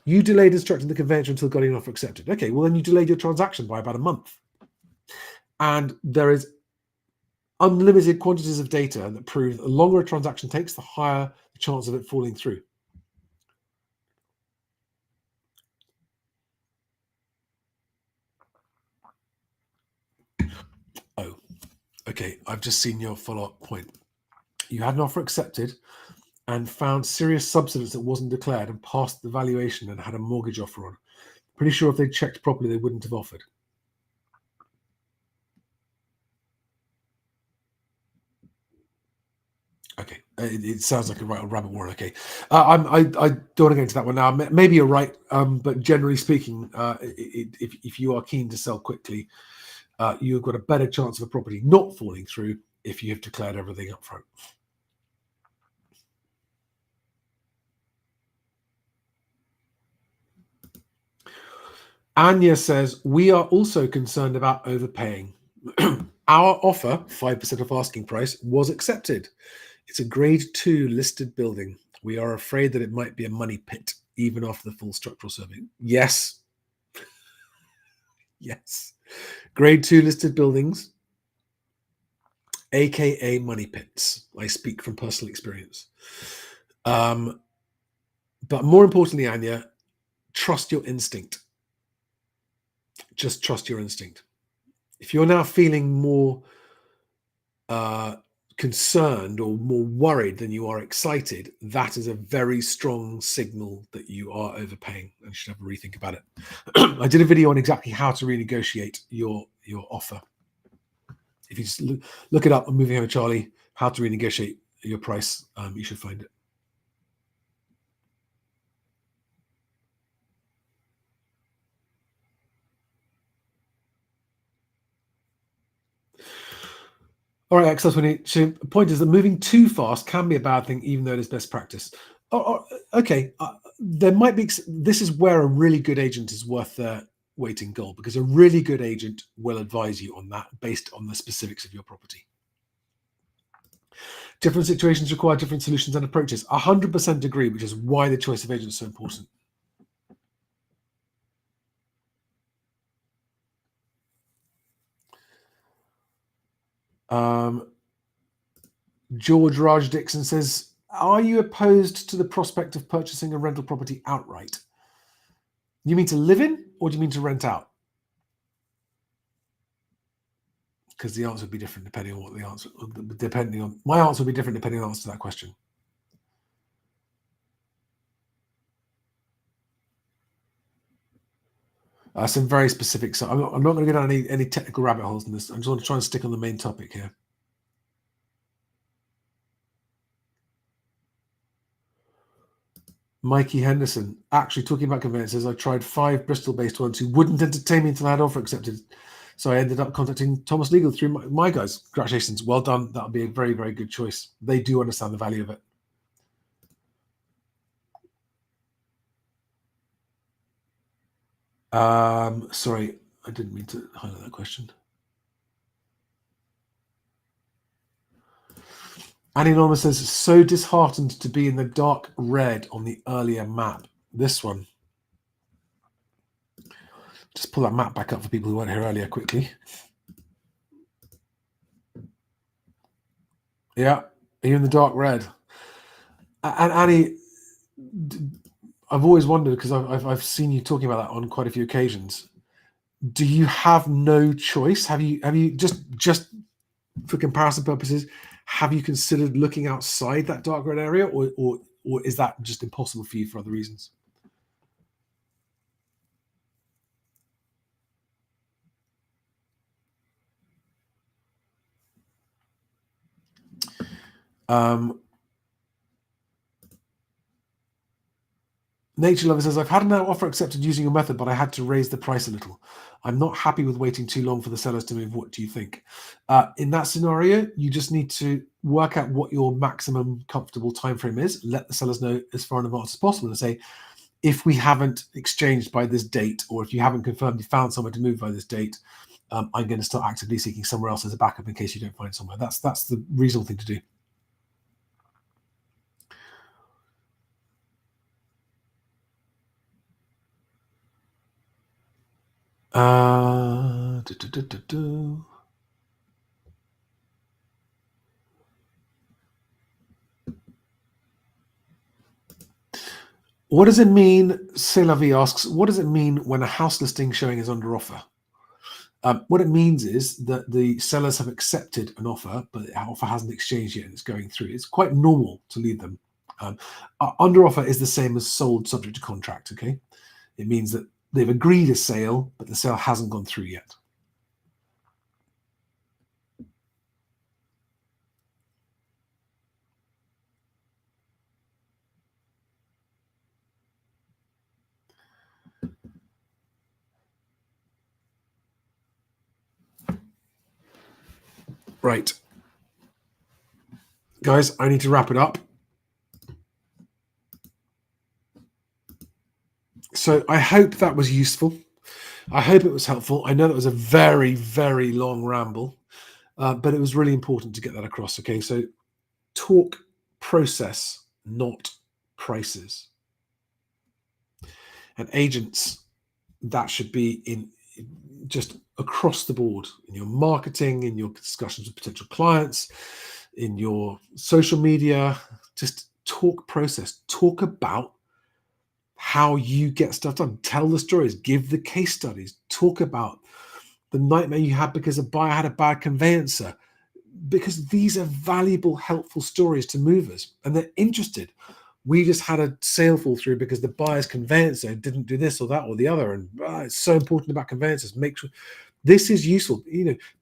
You delayed instructing the conveyancer until getting an offer accepted. Okay, well then you delayed your transaction by about a month. And there is unlimited quantities of data that prove the longer a transaction takes, the higher the chance of it falling through. Oh, okay. I've just seen your follow-up point. You had an offer accepted and found serious subsidence that wasn't declared and passed the valuation and had a mortgage offer on. Pretty sure if they checked properly, they wouldn't have offered. Okay, it sounds like a right rabbit warren. Okay, I don't want to get into that one now. Maybe you're right, but generally speaking, if you are keen to sell quickly, you've got a better chance of a property not falling through if you have declared everything up front. Anya says, we are also concerned about overpaying. Our offer, 5% of asking price, was accepted. It's a grade 2 listed building. We are afraid that it might be a money pit, even after the full structural survey. Yes. Yes. Grade 2 listed buildings, aka money pits. I speak from personal experience. But more importantly, Anya, trust your instinct. Just trust your instinct. If you're now feeling more concerned or more worried than you are excited, that is a very strong signal that you are overpaying and should have a rethink about it. I did a video on exactly how to renegotiate your offer. If you just look it up on Moving Home with Charlie, how to renegotiate your price, you should find it. All right, excellent. So the point is that moving too fast can be a bad thing, even though it is best practice. Okay, there might be. This is where a really good agent is worth their weighting goal, because a really good agent will advise you on that based on the specifics of your property. Different situations require different solutions and approaches. 100% agree, which is why the choice of agent is so important. George Raj Dixon says, are you opposed to the prospect of purchasing a rental property outright? You mean to live in, or do you mean to rent out? Because the answer would be different depending on what the answer, depending on, my answer would be different depending on the answer to that question. Some very specific. So I'm not going to go down any technical rabbit holes in this. I just want to try and stick on the main topic here. Mikey Henderson, actually talking about conveyancers, I tried 5 Bristol-based ones who wouldn't entertain me until I had offer accepted. So I ended up contacting Thomas Legal through my guys. Congratulations, well done. That'll be a very, very good choice. They do understand the value of it. Sorry, I didn't mean to highlight that question. Annie Norma says, so disheartened to be in the dark red on the earlier map. This one. Just pull that map back up for people who weren't here earlier quickly. Yeah, are you in the dark red? And Annie, I've always wondered, because I've seen you talking about that on quite a few occasions. Do you have no choice? Have you just for comparison purposes, have you considered looking outside that dark red area, or is that just impossible for you for other reasons? Nature Lover says, I've had an offer accepted using your method, but I had to raise the price a little. I'm not happy with waiting too long for the sellers to move. What do you think? In that scenario, you just need to work out what your maximum comfortable time frame is. Let the sellers know as far in advance as possible and say, if we haven't exchanged by this date, or if you haven't confirmed you found somewhere to move by this date, I'm going to start actively seeking somewhere else as a backup in case you don't find somewhere. That's the reasonable thing to do. What does it mean? C'est la vie asks, what does it mean when a house listing showing is under offer? What it means is that the sellers have accepted an offer, but the offer hasn't exchanged yet and it's going through. It's quite normal to leave them. Under offer is the same as sold subject to contract, okay? It means that they've agreed a sale, but the sale hasn't gone through yet. Right. Guys, I need to wrap it up. So I hope that was useful. I hope it was helpful. I know that was a very, very long ramble, but it was really important to get that across. Okay, so talk process, not prices. And agents, that should be in just across the board in your marketing, in your discussions with potential clients, in your social media. Just talk process. Talk about how you get stuff done. Tell the stories. Give the case studies. Talk about the nightmare you had because a buyer had a bad conveyancer. Because these are valuable, helpful stories to movers, and they're interested. We just had a sale fall through because the buyer's conveyancer didn't do this or that or the other, and it's so important about conveyancers. Make sure this is useful.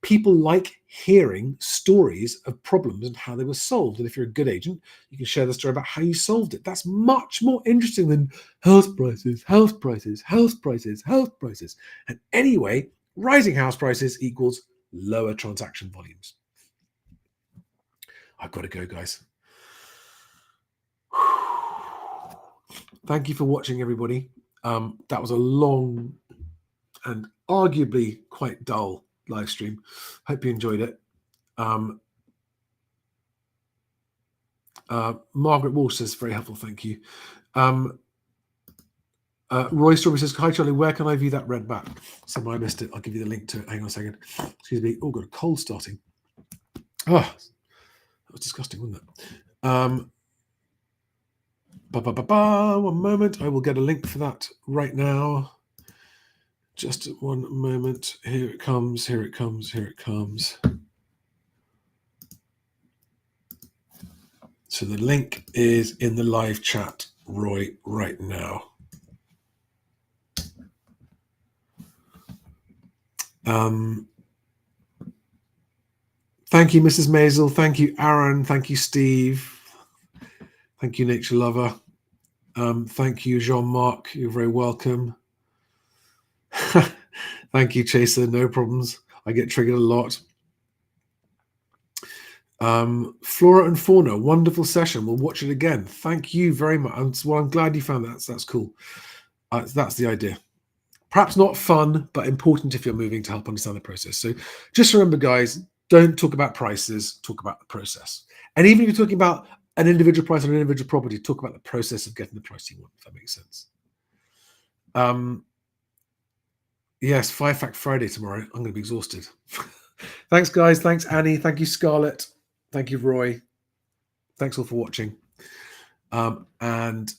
People like hearing stories of problems and how they were solved. And if you're a good agent, you can share the story about how you solved it. That's much more interesting than house prices, house prices, house prices, house prices. And anyway, rising house prices equals lower transaction volumes. I've got to go, guys. Thank you for watching, everybody. That was a long and arguably quite dull live stream. Hope you enjoyed it. Margaret Walsh says, very helpful, thank you. Roy Strawberry says, hi Charlie, where can I view that red map? Somehow I missed it. I'll give you the link to it. Hang on a second. Excuse me. Oh, got a cold starting. Oh, that was disgusting, wasn't it? One moment. I will get a link for that right now. Just one moment. Here it comes. Here it comes. Here it comes. So the link is in the live chat, Roy, right now. Thank you, Mrs. Maisel. Thank you, Aaron. Thank you, Steve. Thank you, Nature Lover. Thank you, Jean-Marc. You're very welcome. Thank you, Chaser. No problems. I get triggered a lot. Flora and Fauna, wonderful session. We'll watch it again. Thank you very much. Well, I'm glad you found that. That's cool. That's the idea. Perhaps not fun, but important if you're moving to help understand the process. So just remember, guys, don't talk about prices, talk about the process. And even if you're talking about an individual price on an individual property, talk about the process of getting the price you want, if that makes sense. Yes, 5 Fact Friday tomorrow. I'm going to be exhausted. Thanks, guys. Thanks, Annie. Thank you, Scarlett. Thank you, Roy. Thanks all for watching. And